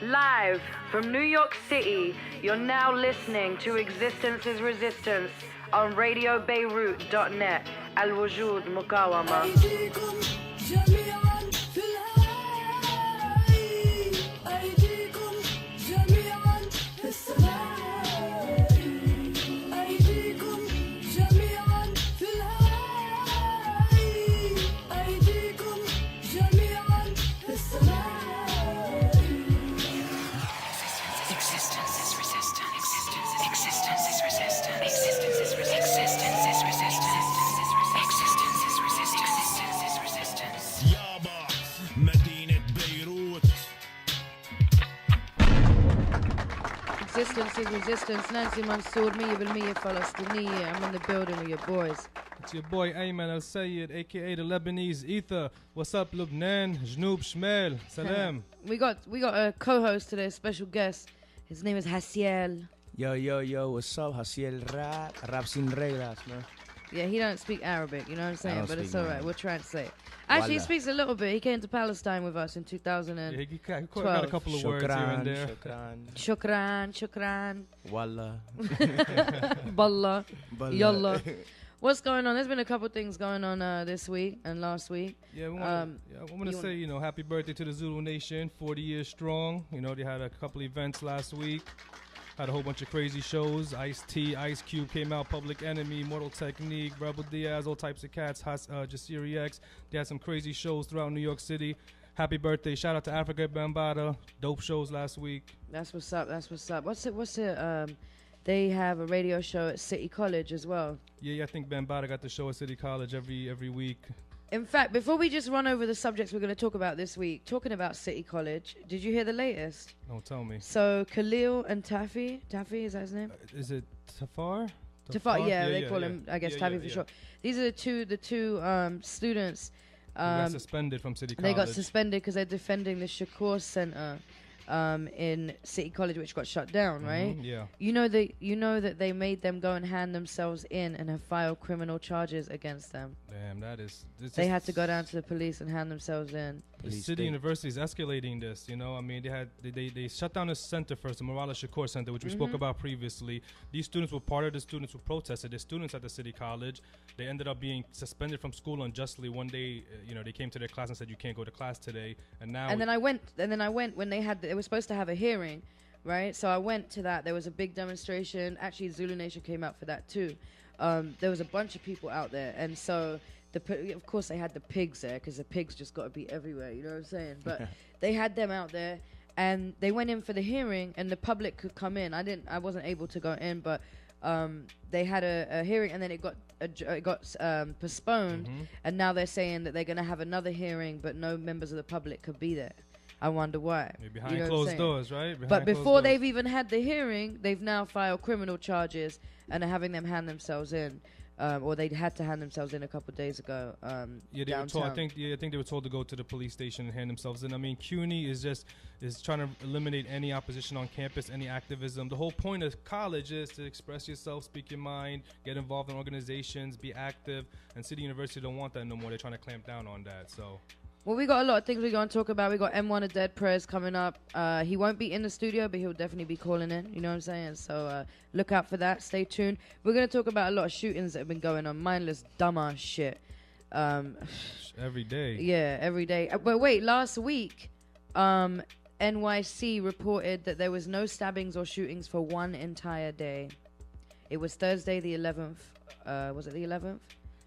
Live from New York City, you're now listening to Existence is Resistance on radiobeirut.net. Al-Wujud Mukawama. Existence is resistance. Nancy Mansour, Mia Bilmia Falastiniya. I'm in the building with your boys. It's your boy Ayman Al Sayed, aka the Lebanese Ether. What's up, Lubnan? Jnoub Shmel. Salam. We got a co-host today, a special guest. His name is Hasiel. Yo, what's up? Hasiel rap sin reglas, man. Yeah, he don't speak Arabic, you know what I'm saying? But it's alright, we'll try and say it. Actually, Wallah. he speaks a little bit. He came to Palestine with us in 2012. Yeah, he got a couple of words here and there. Shukran. Wallah. Balla. Yalla. What's going on? There's been a couple things going on this week and last week. Yeah, I want to say, happy birthday to the Zulu Nation, 40 years strong. They had a couple events last week. Had a whole bunch of crazy shows. Ice-T, Ice Cube came out, Public Enemy, Mortal Technique, Rebel Diaz, all types of cats, Jasiri X. They had some crazy shows throughout New York City. Happy birthday. Shout out to Africa Bambaataa. Dope shows last week. That's what's up. What's it? They have a radio show at City College as well. Yeah, I think Bambaataa got the show at City College every week. In fact, before we just run over the subjects we're going to talk about this week, talking about City College, did you hear the latest? No, tell me. So Khalil and Taffy, is that his name? Is it Tafar? Tafar, yeah, they call him, I guess, Taffy for short. These are the two students. Who got suspended from City College. They got suspended because they're defending the Shakur Center in City College, which got shut down, right? Yeah. You know that they made them go and hand themselves in and have filed criminal charges against them. Damn, they had to go down to the police and hand themselves in. The City University is escalating this, I mean, they shut down the center first, the Marala Shakur Center, which we spoke about previously. These students were part of the students who protested. The students at the City College, they ended up being suspended from school unjustly. One day, they came to their class and said, "You can't go to class today." And then I went when they were supposed to have a hearing, right? So I went to that. There was a big demonstration. Actually, Zulu Nation came out for that too. There was a bunch of people out there, and so of course they had the pigs there because the pigs just got to be everywhere. You know what I'm saying? But they had them out there, and they went in for the hearing, and the public could come in. I wasn't able to go in, but they had a hearing, and then it got postponed, and now they're saying that they're going to have another hearing, but no members of the public could be there. I wonder why. Behind closed doors, right? But before they've even had the hearing, they've now filed criminal charges and are having them hand themselves in. Or they had to hand themselves in a couple of days ago. They were told. I think they were told to go to the police station and hand themselves in. I mean, CUNY is trying to eliminate any opposition on campus, any activism. The whole point of college is to express yourself, speak your mind, get involved in organizations, be active. And City University don't want that no more. They're trying to clamp down on that. So. Well, we got a lot of things we're going to talk about. We got M1 A Dead Prez coming up. He won't be in the studio, but he'll definitely be calling in. You know what I'm saying? So look out for that. Stay tuned. We're going to talk about a lot of shootings that have been going on. Mindless, dumbass shit. Every day. Yeah, every day. But wait, last week, NYC reported that there was no stabbings or shootings for one entire day. It was Thursday the 11th. Was it the 11th?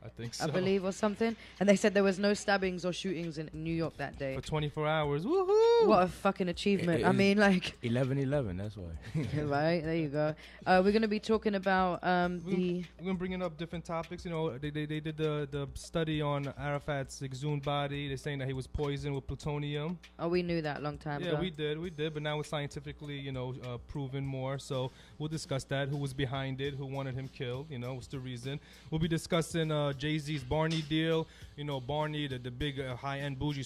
I think so. I believe, or something. And they said there was no stabbings or shootings in New York that day. For 24 hours. Woohoo! What a fucking achievement. I mean, like... 11/11, that's why. Right, there you go. We're going to be talking about We're going to bring up different topics. They did the study on Arafat's exhumed body. They're saying that he was poisoned with plutonium. Oh, we knew that a long time ago. Yeah, we did. But now it's scientifically, proven more. So we'll discuss that. Who was behind it? Who wanted him killed? What's the reason? We'll be discussing Jay-Z's Barney deal. Barney, the big high-end bougie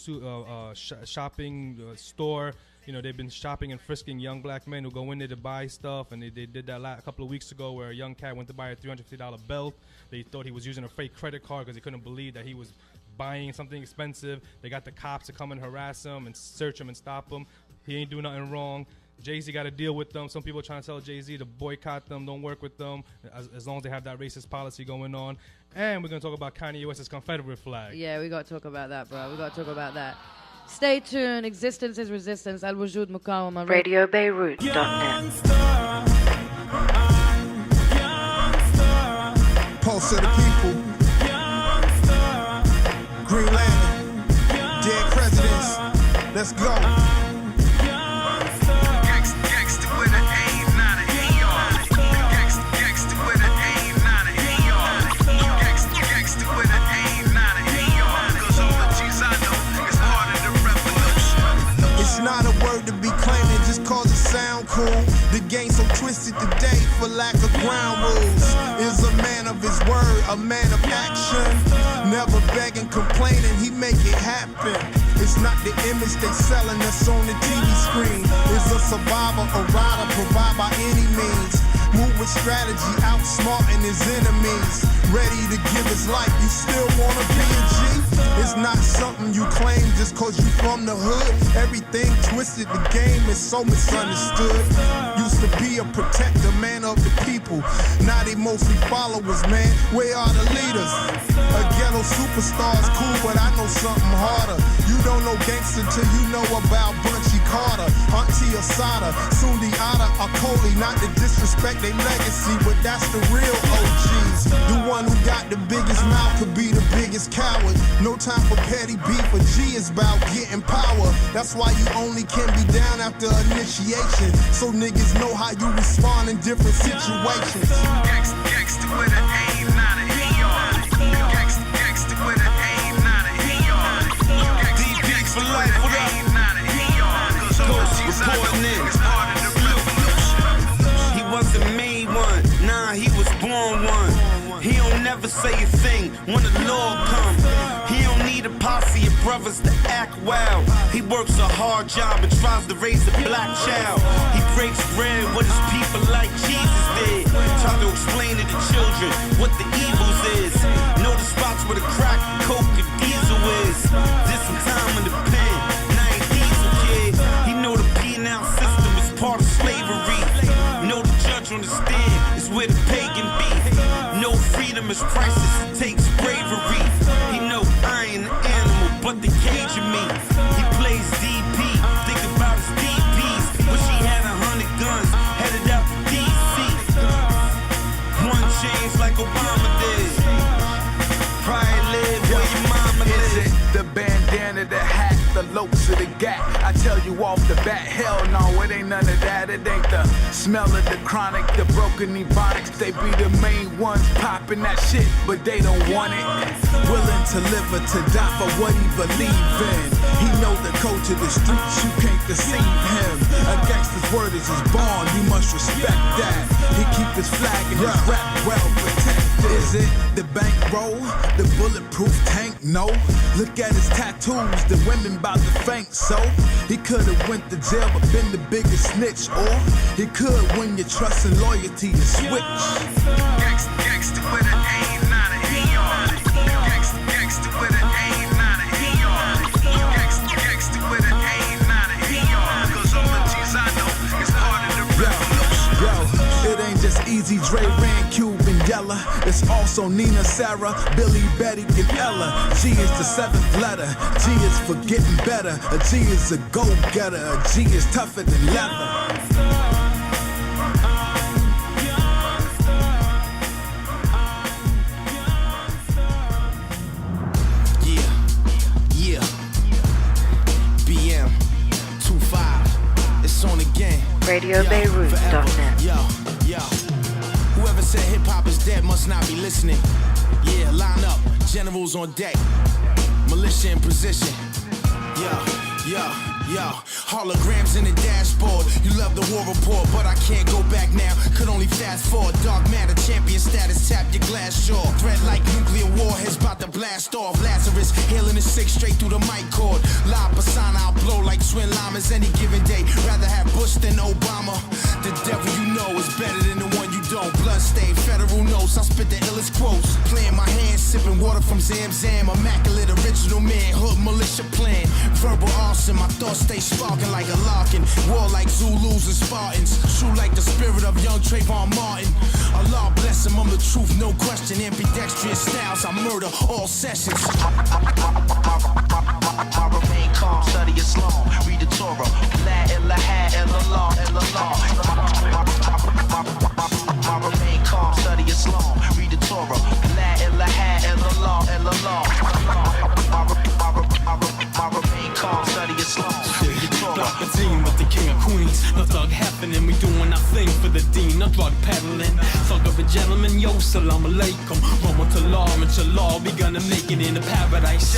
shopping store. They've been shopping and frisking young black men who go in there to buy stuff, and they did that a couple of weeks ago where a young cat went to buy a $350 belt. They thought he was using a fake credit card because they couldn't believe that he was buying something expensive. They got the cops to come and harass him and search him and stop him. He ain't do nothing wrong. Jay-Z got to deal with them. Some people trying to tell Jay-Z to boycott them, don't work with them, as long as they have that racist policy going on. And we're going to talk about Kanye West's Confederate flag. Yeah, we got to talk about that, bro. We got to talk about that. Stay tuned. Existence is Resistance. Al-Wujud Mukawama. RadioBeirut.net. Pulse of the people. Green Lantern. Dead presidents. Let's go. Not a word to be claiming just cause it sound cool. The game so twisted today for lack of ground rules. Is a man of his word, a man of action. Never begging, complaining, he make it happen. It's not the image they selling us on the TV screen. Is a survivor, a rider, provide by any means. Move with strategy, outsmarting his enemies. Ready to give his life, you still wanna be a G? It's not something you claim just cause you from the hood. Everything twisted, the game is so misunderstood. Used to be a protector, man of the people. Now they mostly followers, man. Where are the leaders? A ghetto superstar's cool, but I know something harder. You don't know gangster till you know about Bunchy Carter, Auntie Asada, Sundi Ada, Akoli. Not to disrespect their legacy, but that's the real OGs. The one who got the biggest mouth could be the biggest coward. No time for petty beef, a G is about getting power. That's why you only can be down after initiation, so niggas know how you respond in different situations. Gangsta with an aim, not a Gangsta with an aim, not a DP's for life, what up? Ghost reporting in. He wasn't made one, nah, he was born one. He don't never say a thing when the Lord come. He don't need a posse of brothers to act well. He works a hard job and tries to raise a black child. He breaks bread with his people like Jesus did. Try to explain to the children what the evils is. Know the spots where the crack, coke, and diesel is. Did some time in the pen, now ain't diesel kid. He know the penal system is part of slavery. Know the judge on the stand is where the pagan be. No freedom is priceless, it takes bravery. He know I ain't an animal, but the cage of me. He plays DP, think about his DPs. Wish he had 100 guns, headed out to DC. One change like Obama did. Probably live where your mama live. Is it the bandana, the hat, the lopes of the gat? I tell you off the bat, hell no, it ain't none of that. It ain't the smell of the chronic, the broken ebonics. They be the main ones popping that shit, but they don't want it. Willing to live or to die for what he believe in. He know the code to the streets, you can't deceive him. A gangster's word is his bond, you must respect that. He keep his flag and his rap well protected. Is it the bankroll, the bulletproof tank? No. Look at his tattoos, the women bout to faint. So he could've went to jail but been the biggest snitch. Or he could win your trust and loyalty to switch. Gangsta with an aim, not a Gangsta with an aim, not a Gangsta with an aim, not a cause all the G's I know is part of the revolution. Yo, it ain't just Easy, Dre, Rand, Cube, and Yella. It's also Nina, Sarah, Billy, Betty, and Ella. G is the seventh letter. G is for getting better. A G is a go-getter. A G is tougher than leather. RadioBeirut.net. Yo. Whoever said hip hop is dead must not be listening. Yeah, line up, generals on deck, militia in position. Yo, holograms in the dashboard. You love the war report, but I can't go back now. Could only fast forward. Dark matter, champion status, tap your glass jaw. Threat like nuclear warheads, about to blast off. Lazarus, hailing the sick straight through the mic cord. Live persona, I'll blow like twin llamas any given day. Rather have Bush than Obama. The devil you know is better than the one you don't bloodstain, federal notes. I spit the illest quotes. Playing my hands, sipping water from Zam Zam. Immaculate original man, hood militia plan. Verbal arson, my thoughts stay sparking like a larkin. War like Zulus and Spartans. True like the spirit of young Trayvon Martin. Allah bless him, I'm the truth, no question. Ambidextrous styles, I murder all sessions. I remain calm, study Islam, read the Torah, La ilaha illallah, illallah. I remain calm, study Islam, read the Torah, La ilaha illallah, illallah. I remain calm, study Islam, read the Torah. Block the team with the king of queens. No thug happening, we doing our thing for the dean. No drug peddling, thug of a gentleman, yo, salam alaikum. Roma to law, inshallah, we gonna make it into paradise.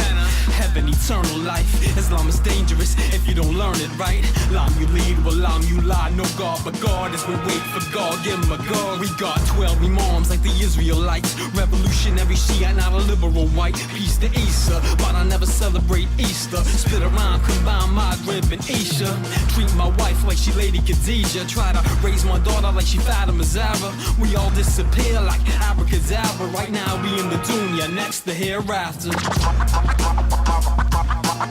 Heaven, eternal life. Islam is dangerous if you don't learn it right. Lam you lead, well lam you lie. No God but God as we wait for God. Give him a God. We got 12 imams like the Israelites. Revolutionary Shia, not a liberal white. Peace to Isa, but I never celebrate Easter. Spit around, combine Maghrib and Isha. Treat my wife like she Lady Khadijah. Try to raise my daughter like she Fatima Zara. We all disappear like abracadabra. Right now we in the dunya, next the hereafter.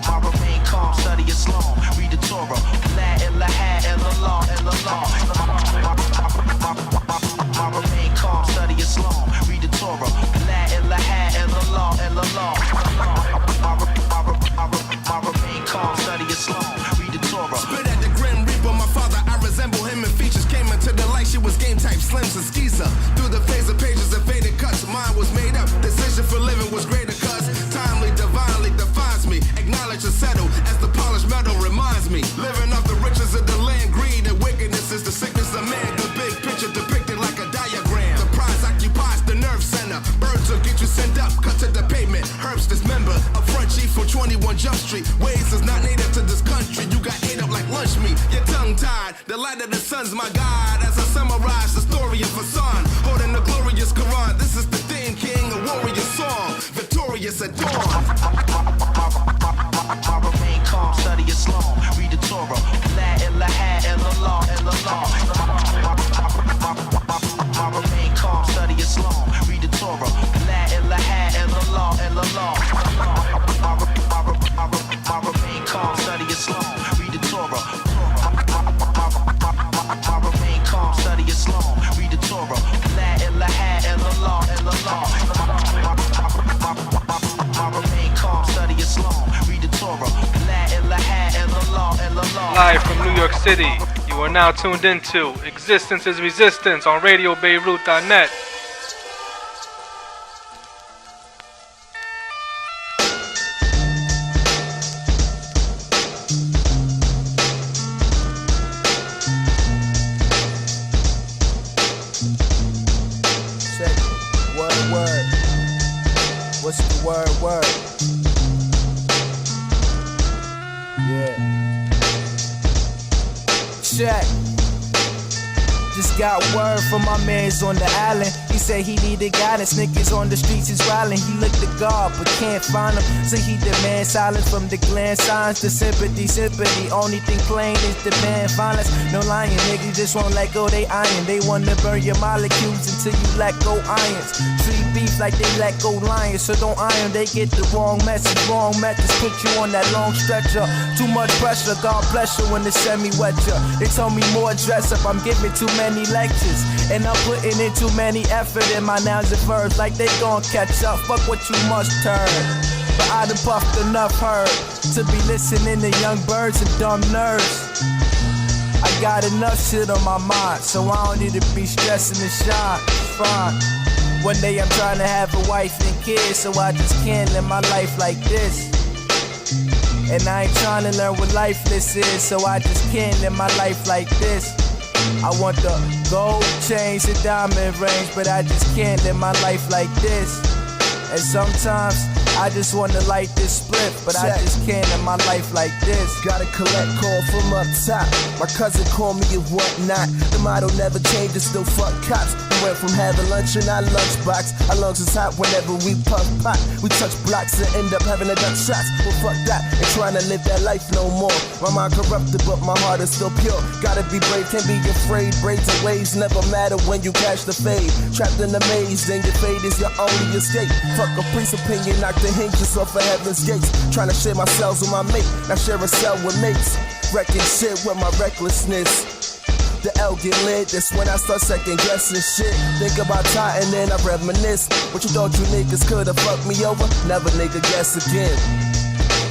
I remain calm, study Islam, read the Torah, La ilaha illallah, illallah. I remain calm, study Islam, read the Torah, La ilaha illallah, illallah. I remain calm, study Islam, read the Torah. Spit at the Grim Reaper, my father, I resemble him in features. Came into the light, she was game type, slims and skeezer. Through the phase of pages and faded cuts, mine was made up. Decision for living was greater cuz timely, divinely defines me. Acknowledge and settle as the polished metal reminds me. Living off the riches of the land, greed and wickedness is the sickness of man. The big picture depicted like a diagram. The prize occupies the nerve center. Birds will get you sent up, cut to the pavement. Herbs dismember, a front chief from 21 Jump Street. Ways is not native to this country. You got ate up like lunch meat. Your tongue tied. The light of the sun's my guide. As I summarize the story of Hassan, holding the glorious Quran. This is the theme, king, a warrior song. Victorious at dawn. I remain calm, study Islam, read the Torah, La ilaha illallah, illallah. I remain calm, study Islam, read the Torah, La ilaha illallah, illallah. I remain calm, study Islam, read the Torah. I remain calm, study Islam, read the Torah, La ilaha illallah, illallah. I remain calm, study Islam, read the Torah, La ilaha illallah, illallah. Live from New York City, you are now tuned into Existence is Resistance on RadioBeirut.net. What's the word? Yeah. Check. Just got word from my mans on the island. He said he needed guidance. Niggas on the streets is wildin'. He looked to God but can't find him. So he demand silence from the gland signs to sympathy. Only thing plain is demand violence. No lying, niggas just won't let go they iron. They wanna burn your molecules until you let go irons. Treat beef like they let go lions. So don't iron, they get the wrong message. Wrong methods put you on that long stretcher. Too much pressure, God bless you when the semi-wet ya. They told me more dress up, I'm giving too many lectures. And I'm putting in too many effort in my nouns and verbs. Like they gon' catch up, fuck what you must turn. But I done puffed enough herd to be listening to young birds and dumb nerds. I got enough shit on my mind, so I don't need to be stressing and shine. Fine. One day I'm trying to have a wife and kids, so I just can't live my life like this. And I ain't trying to learn what lifeless is, so I just can't live my life like this. I want the gold chains and diamond rings, but I just can't live my life like this. And sometimes I just wanna light this spliff, but I just can't in my life like this. Got a collect call from up top. My cousin called me and whatnot. The motto never changes, still fuck cops. We went from having lunch in our lunchbox. Our lungs is hot whenever we puff pot. We touch blocks and end up having a duck shots. Well, fuck that, and trying to live that life no more. My mind corrupted, but my heart is still pure. Gotta be brave, can't be afraid. Braids and waves never matter when you catch the fade. Trapped in the maze, then your fate is your only escape. Fuck a priest's opinion, knock the hinges off of heaven's gates. Trying to share my cells with my mate, not share a cell with mates. Wrecking shit with my recklessness. The L get lit, that's when I start second guessing shit. Think about time and then I reminisce. What you thought you niggas could've fucked me over? Never nigga guess again.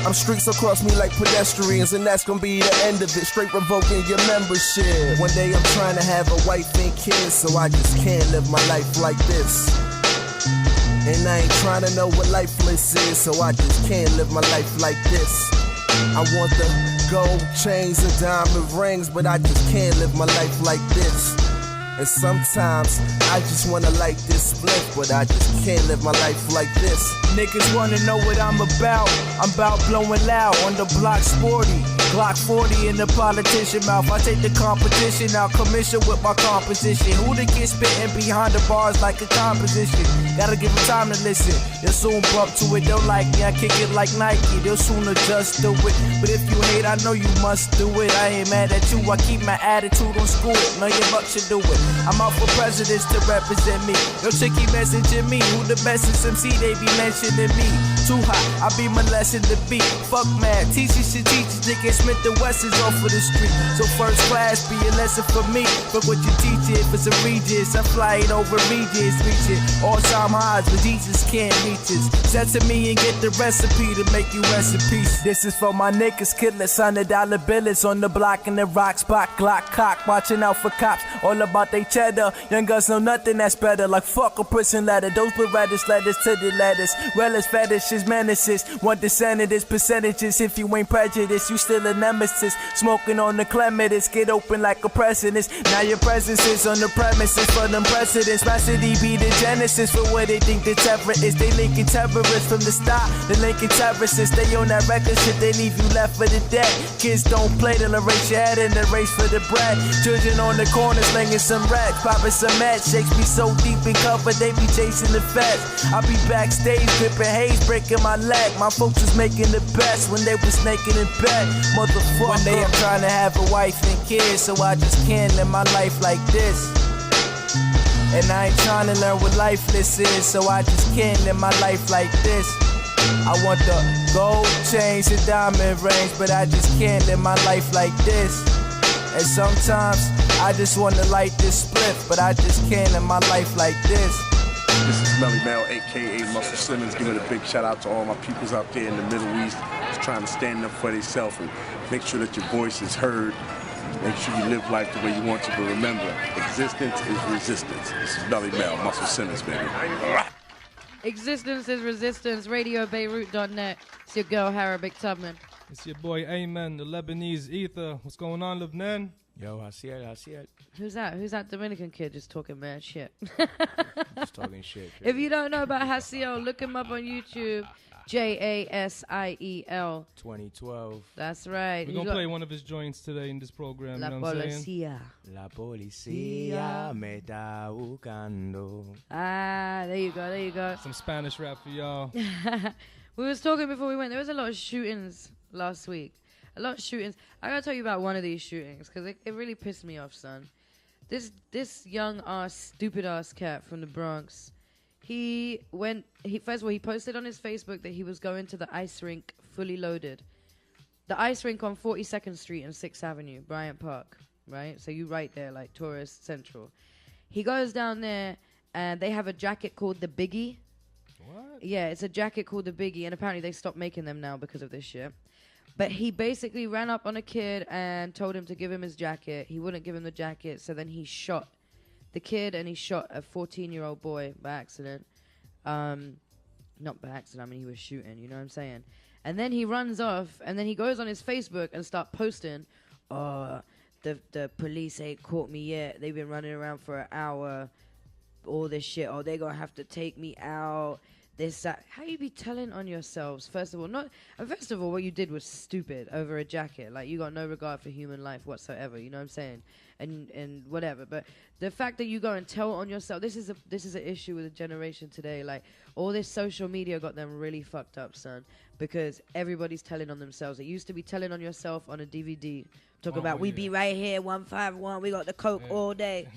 I'm streets across me like pedestrians, and that's gonna be the end of it. Straight revoking your membership. One day I'm trying to have a wife and kids, so I just can't live my life like this. And I ain't trying to know what lifeless is, so I just can't live my life like this. I want the gold chains and diamond rings, but I just can't live my life like this. And sometimes I just wanna light this split, but I just can't live my life like this. Niggas wanna know what I'm about. I'm about blowing loud on the block sporty. Glock 40 in the politician mouth. I take the competition out, commission with my composition. Who the kid spitting behind the bars like a composition? Gotta give them time to listen. They'll soon bump to it, don't like me. I kick it like Nike, they'll soon adjust to it. But if you hate, I know you must do it. I ain't mad at you, I keep my attitude on school. Know your buck should do it. I'm out for presidents to represent me. Yo, chicky messaging me. Who the best is MC? They be mentioning me. Too hot, I be molesting the beat. Fuck mad, teachers should teach you. Nigga Smith and West is off of the street. So first class be a lesson for me. But what you teach it for some regis. I'm flying over regis, reaching all-time highs, but Jesus can't reach us. Send to me and get the recipe to make you rest in peace. This is for my niggas, killers, $100 billets on the block in the rock spot. Glock cock, watching out for cops, all about they cheddar. Young guns know nothing that's better. Like fuck a prison letter. Those Berettas letters to the letters. Relish fetishes, menaces. Want the senators, percentages. If you ain't prejudiced, you still a nemesis. Smoking on the clematis, get open like a precedence. Now your presence is on the premises for them precedents. Rhapsody be the genesis for what they think the terror is. They linking terrorists from the start. The linking terrorists, they on that record shit. They leave you left for the dead. Kids don't play, they'll erase your head in the race for the bread. Children on the corner slinging some racks, popping some mad shakes. Be so deep in cover, they be chasing the feds. I be backstage dripping haze, breaking my leg. My folks was making the best when they was naked in bed. Motherfucker. One day I'm trying to have a wife and kids, so I just can't live my life like this. And I ain't trying to learn what lifeless is, so I just can't live my life like this. I want the gold chains and diamond rings, but I just can't live my life like this. And sometimes I just wanna light this spliff, but I just can't live my life like this. This is Melly Mel, aka Muscle Simmons, giving a big shout out to all my peoples out there in the Middle East, just trying to stand up for themselves and make sure that your voice is heard. Make sure you live life the way you want to, but remember, existence is resistance. This is Melly Mel, Muscle Simmons, baby. Existence is resistance. RadioBeirut.net. It's your girl, Hara Big Tubman. It's your boy Ayman, the Lebanese Ether. What's going on, Lebanon? Yo, I see it. Who's that? Who's that Dominican kid just talking mad shit? Just talking shit. If you don't know about Hasiel, look him up on YouTube. Jasiel. 2012. That's right. We're going to play one of his joints today in this program. La you know what I'm saying? Policía. La policía me está buscando. Ah, there you go. Some Spanish rap for y'all. We was talking before we went. There was a lot of shootings last week. A lot of shootings. I gotta tell you about one of these shootings because it really pissed me off, son. This young ass, stupid ass cat from the Bronx. First of all, he posted on his Facebook that he was going to the ice rink fully loaded. The ice rink on 42nd Street and 6th Avenue, Bryant Park, right? So you right there, like tourist central. He goes down there and they have a jacket called the Biggie. What? Yeah, it's a jacket called the Biggie, and apparently they stopped making them now because of this shit. But he basically ran up on a kid and told him to give him his jacket. He wouldn't give him the jacket, so then he shot the kid and he shot a 14-year-old boy by accident. Not by accident, I mean he was shooting, you know what I'm saying? And then he runs off and then he goes on his Facebook and start posting, oh, the police ain't caught me yet. They've been running around for an hour. All this shit. Oh, they're gonna have to take me out. this, that. How you be telling on yourselves? First of all, what you did was stupid over a jacket. Like, you got no regard for human life whatsoever. You know what I'm saying? And whatever. But the fact that you go and tell on yourself, this is an issue with the generation today. Like, all this social media got them really fucked up, son, because everybody's telling on themselves. It used to be telling on yourself on a DVD. Talk about we be right here, 151. We got the coke all day.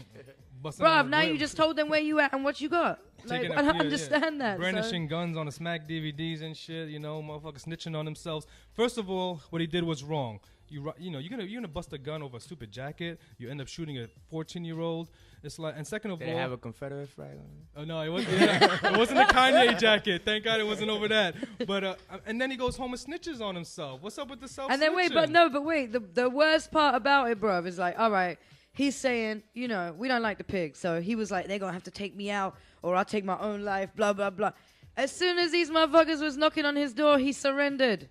Bruv, now you just told them where you at and what you got. Like, I don't understand that. Brandishing guns on the Smack DVDs and shit, you know, motherfuckers snitching on themselves. First of all, what he did was wrong. You're gonna bust a gun over a stupid jacket. You end up shooting a 14-year-old. It's like, and second of all, did they have a Confederate flag on it? Oh no, it wasn't. It wasn't a Kanye jacket. Thank God it wasn't over that. But and then he goes home and snitches on himself. What's up with the self? And then wait. The worst part about it, bruv, is like, all right. He's saying, you know, we don't like the pigs. So he was like, they're going to have to take me out or I'll take my own life, blah, blah, blah. As soon as these motherfuckers was knocking on his door, he surrendered.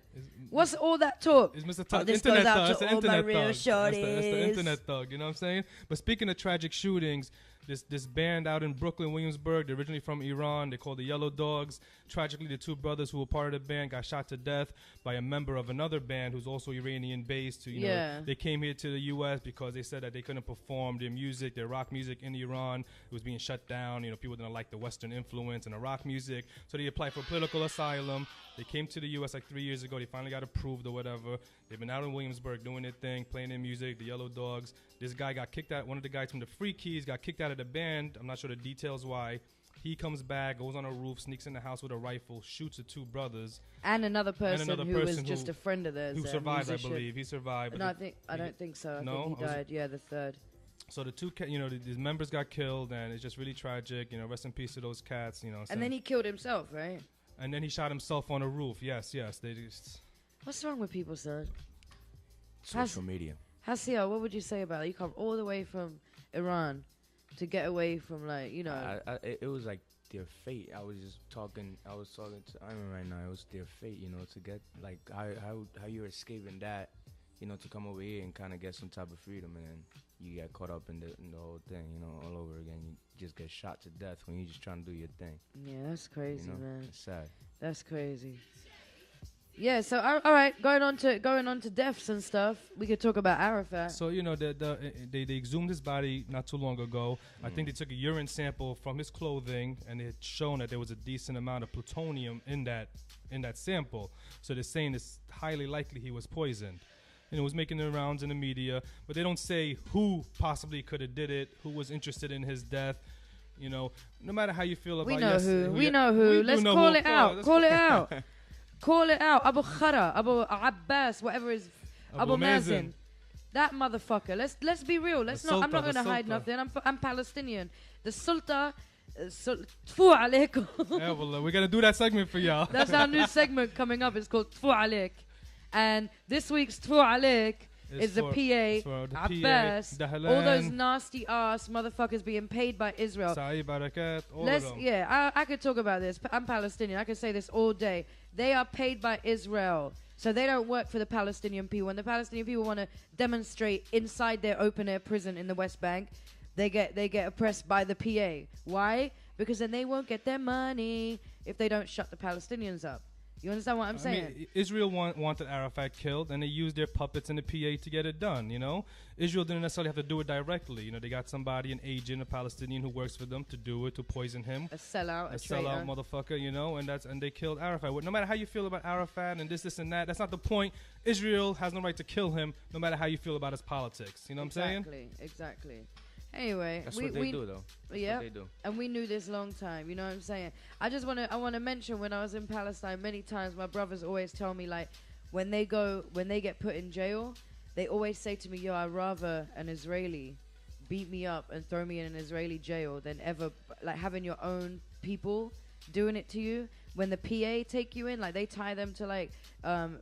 What's all that talk? It's Mr. This goes out to all my real shorties. That's the internet thug, you know what I'm saying? But speaking of tragic shootings, this band out in Brooklyn, Williamsburg, they're originally from Iran. They're called the Yellow Dogs. Tragically, the two brothers who were part of the band got shot to death by a member of another band who's also Iranian-based. You know, they came here to the U.S. because they said that they couldn't perform their music, their rock music in Iran. It was being shut down. You know, people didn't like the Western influence and the rock music. So they applied for political asylum. They came to the U.S. like 3 years ago. They finally got approved or whatever. They've been out in Williamsburg doing their thing, playing their music, the Yellow Dogs. This guy got kicked out. One of the guys from the Free Keys got kicked out of the band. I'm not sure the details why. He comes back, goes on a roof, sneaks in the house with a rifle, shoots the two brothers. And another person who was just a friend of theirs. Who survived, musician. I believe. He survived. No, I don't think so. I think he died. Yeah, the third. So the two, these members got killed, and it's just really tragic. You know, rest in peace to those cats. You know. And then he killed himself, right? And then he shot himself on a roof. Yes. They just. What's wrong with people, sir? Social media. Hasia, what would you say about it? You come all the way from Iran to get away from, like, you know. It was like their fate. I was talking to Iman right now. It was their fate, you know, to get, like, how you're escaping that, you know, to come over here and kind of get some type of freedom, and then you get caught up in the whole thing, you know, all over again. You just get shot to death when you're just trying to do your thing. Yeah, that's crazy, man. It's sad. That's crazy. Yeah, so all right, going on to deaths and stuff. We could talk about Arafat. So they exhumed his body not too long ago. I think they took a urine sample from his clothing, and it had shown that there was a decent amount of plutonium in that sample. So they're saying it's highly likely he was poisoned. And it was making the rounds in the media, but they don't say who possibly could have did it, who was interested in his death. You know, no matter how you feel about we know who. Let's call it out. Call it out. Call it out. Abu Khara, Abu Abbas, whatever is Abu Mazen. That motherfucker. Let's be real. I'm not gonna hide nothing. I'm Palestinian. The Sultan. Tfu alaikum. Yeah, well, we're gonna do that segment for y'all. That's our new segment coming up. It's called Tfu alaik. And this week's Tfu alaik is the PA, Abbas, all those nasty ass motherfuckers being paid by Israel. Barakat, I could talk about this. I'm Palestinian. I could say this all day. They are paid by Israel. So they don't work for the Palestinian people. When the Palestinian people want to demonstrate inside their open air prison in the West Bank, they get oppressed by the PA. Why? Because then they won't get their money if they don't shut the Palestinians up. You understand what I'm saying? I mean, Israel wanted Arafat killed, and they used their puppets in the PA to get it done, you know? Israel didn't necessarily have to do it directly. You know, they got somebody, an agent, a Palestinian who works for them to do it, to poison him. A sellout, a sellout motherfucker, you know? And they killed Arafat. No matter how you feel about Arafat and this and that, that's not the point. Israel has no right to kill him, no matter how you feel about his politics. You know what I'm saying? Exactly. Anyway, that's what they do, though. Yeah, they do. And we knew this long time. You know what I'm saying? I want to mention, when I was in Palestine, many times my brothers always tell me, like, when they get put in jail, they always say to me, "Yo, I'd rather an Israeli beat me up and throw me in an Israeli jail than ever like having your own people doing it to you." When the PA take you in, like, they tie them to, like,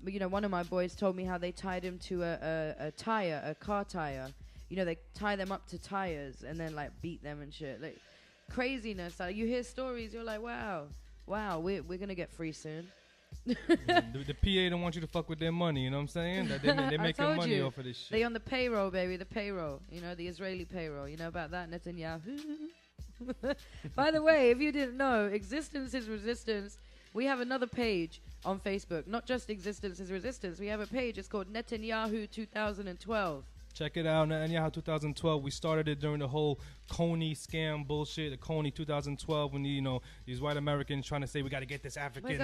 you know, one of my boys told me how they tied him to a car tire. You know, they tie them up to tires and then, like, beat them and shit. Like, craziness. Like, you hear stories, you're like, wow, we're gonna get free soon. The PA don't want you to fuck with their money, you know what I'm saying? That they making money off of this shit. They on the payroll, baby, the payroll. You know, the Israeli payroll. You know about that, Netanyahu? By the way, if you didn't know, Existence is Resistance. We have another page on Facebook. Not just Existence is Resistance. We have a page. It's called Netanyahu 2012. Check it out. Netanyahu 2012. We started it during the whole Coney scam bullshit. The Coney 2012 when these white Americans trying to say we got to get this African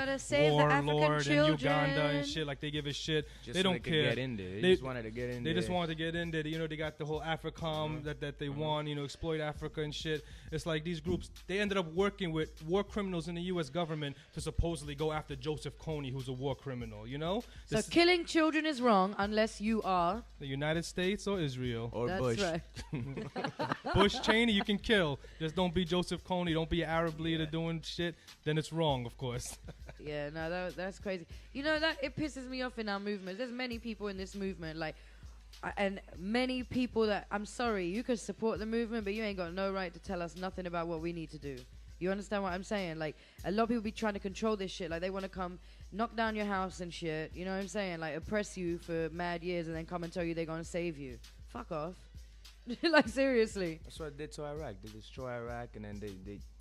warlord in Uganda and shit, like they give a shit. Just they so don't could care. Get in there. They just wanted to get in there. They just wanted to get in there. They got the whole AFRICOM that they want. Exploit Africa and shit. It's like these groups. They ended up working with war criminals in the U.S. government to supposedly go after Joseph Kony, who's a war criminal. So killing children is wrong unless you are the United States or Israel or That's Bush. Right. Bush, Cheney, you can kill. Just don't be Joseph Kony. Don't be an Arab leader doing shit. Then it's wrong, of course. Yeah, no, that's crazy. That it pisses me off in our movement. There's many people in this movement, and many people that, I'm sorry, you could support the movement, but you ain't got no right to tell us nothing about what we need to do. You understand what I'm saying? Like, a lot of people be trying to control this shit. Like, they want to come knock down your house and shit. You know what I'm saying? Like, oppress you for mad years and then come and tell you they're going to save you. Fuck off. Like, seriously. That's what they did to Iraq. They destroy Iraq, and then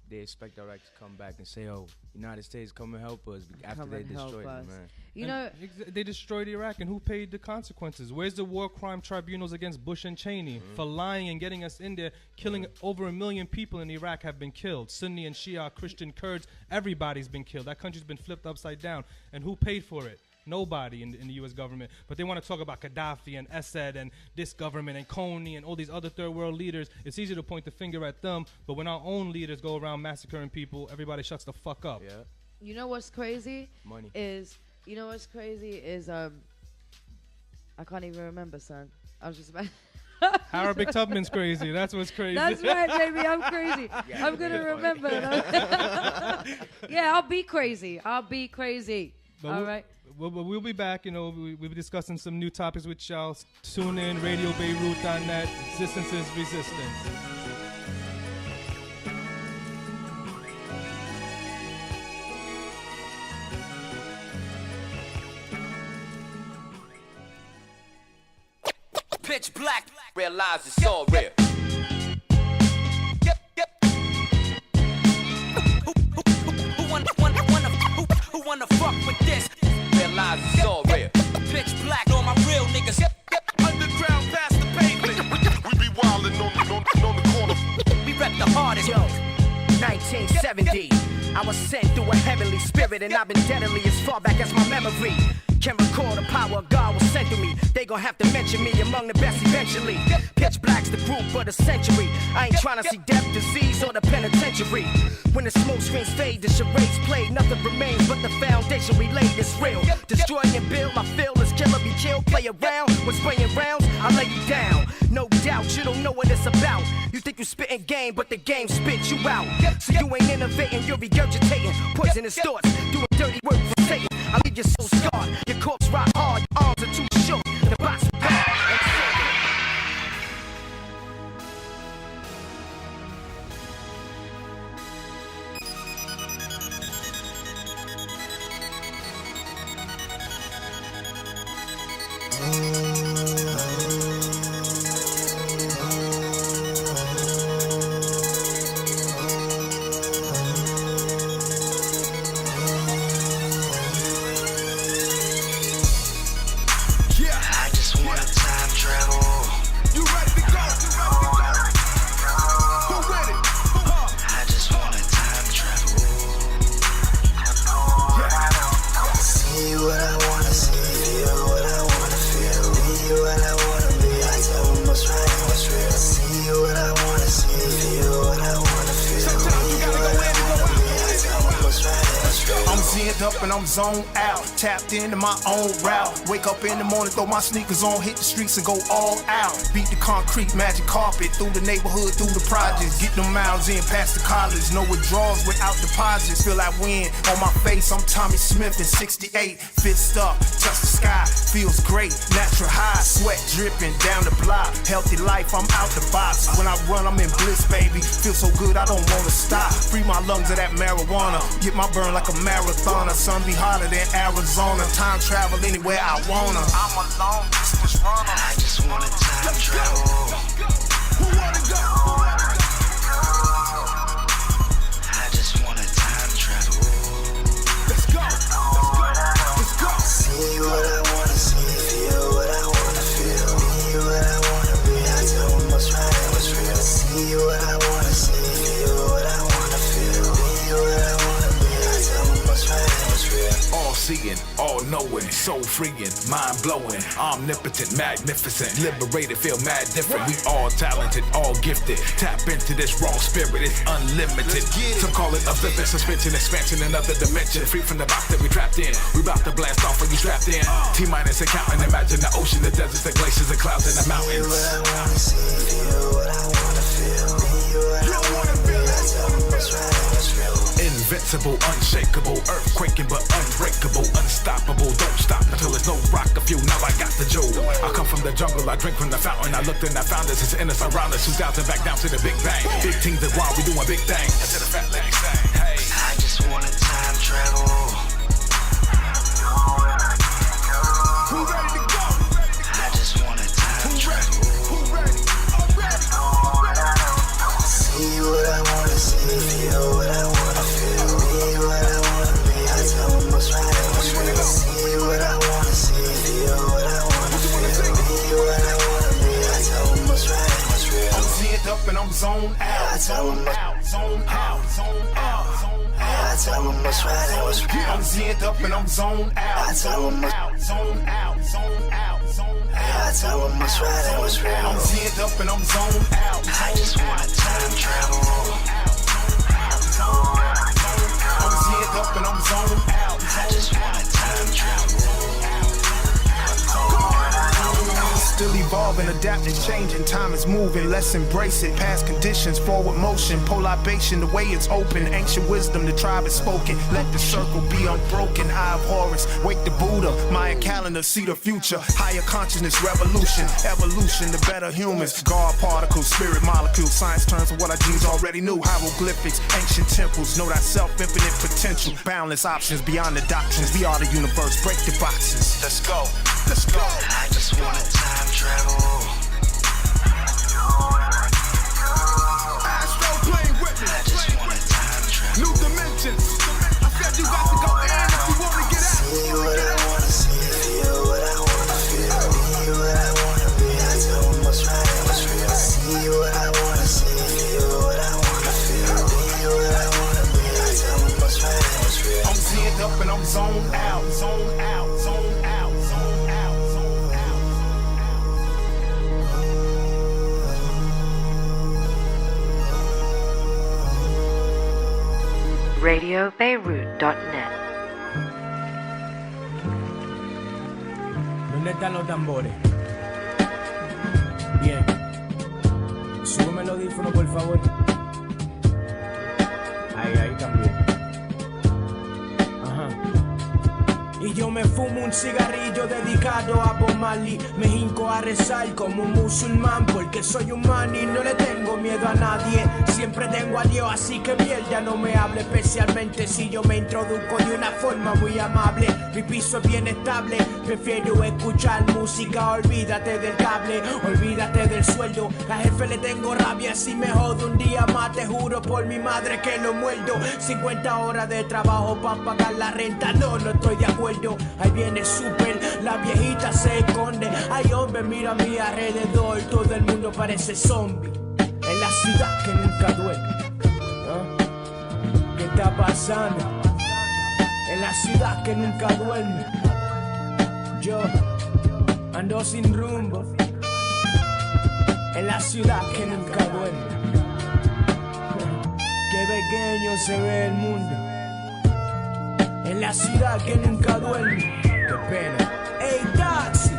they expect Iraq to come back and say, "Oh, United States, come and help us." After they destroyed them, man. They destroyed Iraq, and who paid the consequences? Where's the war crime tribunals against Bush and Cheney for lying and getting us in there, killing over 1 million people in Iraq have been killed. Sunni and Shia, Christian, Kurds, everybody's been killed. That country's been flipped upside down, and who paid for it? Nobody in the U.S. government. But they want to talk about Gaddafi and Assad and this government and Kony and all these other third world leaders. It's easy to point the finger at them, but when our own leaders go around massacring people, everybody shuts the fuck up. Yeah. You know what's crazy? Money. I can't even remember, son. I was just about... Arabic Tubman's crazy. That's what's crazy. That's right, baby. I'm crazy. I'm going to remember. Yeah, I'll be crazy. But All right. We'll be back. We'll be discussing some new topics with y'all. Tune in, RadioBeirut.net. Existence is Resistance. Pitch black, realize it's all real. Who wanna fuck with this? Realize it's all real. Pitch black, all my real niggas. Underground past the pavement. We be wildin' on the corner. We rep the hardest. Yo, 1970. I was sent through a heavenly spirit, and I've been deadly as far back as my memory can recall. The power of God was sent to me. They gon' have to mention me among the best eventually. Pitch black's the group of the century. I ain't tryna see death, disease, or the penitentiary. When the smoke screens fade, the charades play. Nothing remains but the foundation we laid is real. Destroy and build, I feel is killer be killed. Play around, when spraying rounds, I lay you down. No doubt, you don't know what it's about. You think you spitting game, but the game spits you out. So you ain't innovating, you're regurgitating poisonous thoughts, doing dirty work for Satan. I leave your soul scarred, your corpse rock hard, your arms are too short. The box will guard. Up and I'm zoned out, tapped into my own route. Wake up in the morning, throw my sneakers on, hit the streets and go all out. Beat the concrete, magic carpet, through the neighborhood, through the projects. Get them miles in, past the college. No withdrawals without deposits. Feel like win on my face. I'm Tommy Smith in '68. Fist up, touch the sky, feels great. Natural high, sweat dripping down the block. Healthy life, I'm out the box. When I run, I'm in bliss, baby. Feel so good, I don't wanna stop. Free my lungs of that marijuana. Get my burn like a marathoner. Sun be hotter than Arizona. Time travel anywhere I wanna. I'm a long distance runner. I just wanna time travel. Who wanna go? freeing, mind-blowing, omnipotent, magnificent, liberated, feel mad different. We all talented, all gifted. Tap into this raw spirit, it's unlimited. Some call it uplifting, suspension, expansion, another dimension. Free from the box that we trapped in. We about to blast off when you strapped in. T-minus accounting, imagine the ocean, the deserts, the glaciers, the clouds, and the mountains. What I wanna see, feel what I wanna feel. Be what I wanna be. I tell them what's right and what's real. Invincible, unshakable, earthquaking but unbreakable, unstoppable. Don't stop until there's no rock of you. Now I got the jewel. I come from the jungle, I drink from the fountain. I looked and I found us, it's in us around us. 2000 back down to the Big Bang. Big teams that wild, we doing big things. To the fat lady sang, hey. I just wanna time travel. Who ready to go? I just wanna time travel. Who ready? I'm ready. See what I wanna see, feel what I wanna feel, be what I wanna be. I tell them what's right and what's real. See what I wanna see, feel what I wanna feel, be what I wanna be. I tell them what's right and what's real. I'm zipped up and I'm zoned out. I tell them zone out, zone out, zone out. I tell them what's right and what's real. I'm zipped up and I'm zoned out. I tell them zone out, zone out, zone out. I tell them what's right and what's real. I'm zipped up and I'm zoned out. I just wanna time travel. I'm zipped up and I'm zoned out. I just wanna time travel. Still evolving, adapting, changing, time is moving, let's embrace it. Past conditions, forward motion, polybation, the way it's open. Ancient wisdom, the tribe is spoken. Let the circle be unbroken. Eye of Horus, wake the Buddha. Mayan calendar, see the future. Higher consciousness, revolution, evolution, the better humans. God particles, spirit molecules, science terms of what our genes already knew. Hieroglyphics, ancient temples, know thyself, infinite potential. Boundless options beyond the doctrines. We are the universe, break the boxes. Let's go. Let's go. I just wanna time travel. Astro playing with me. I just wanna time travel. New dimensions. I said you got to go in if you wanna get out. See what I wanna see, feel what I wanna feel, be what I wanna be. I tell them what's right and what's real. See what I wanna see, feel what I wanna feel, be what I wanna be. I tell them what's right and what's real. I'm zipped up and I'm zoned out, zoned out, zoned out, zoned out, zoned out. RadioBeirut.net. ¿Dónde están los tambores? Bien. Súbeme el audífono, por favor. Ahí también. Ajá. Y yo me fumo un cigarrillo dedicado a Bob Marley. Me hinco a rezar como un musulmán, porque soy humano y no le tengo miedo a nadie. Siempre tengo a Dios, así que mierda no me hable, especialmente si yo me introduzco de una forma muy amable. Mi piso es bien estable, prefiero escuchar música. Olvídate del cable, olvídate del sueldo. A jefe le tengo rabia, si me jodo un día más, te juro por mi madre que lo muerdo. 50 horas de trabajo para pagar la renta, no estoy de acuerdo. Ahí viene Super, la viejita se esconde. Ay hombre, mira a mi alrededor, todo el mundo parece zombie. En la ciudad que nunca duerme. ¿Ah? ¿Qué está pasando? En la ciudad que nunca duerme. Yo ando sin rumbo. En la ciudad que nunca duerme. Qué pequeño se ve el mundo. En la ciudad que nunca duerme. Qué pena. ¡Ey, taxi!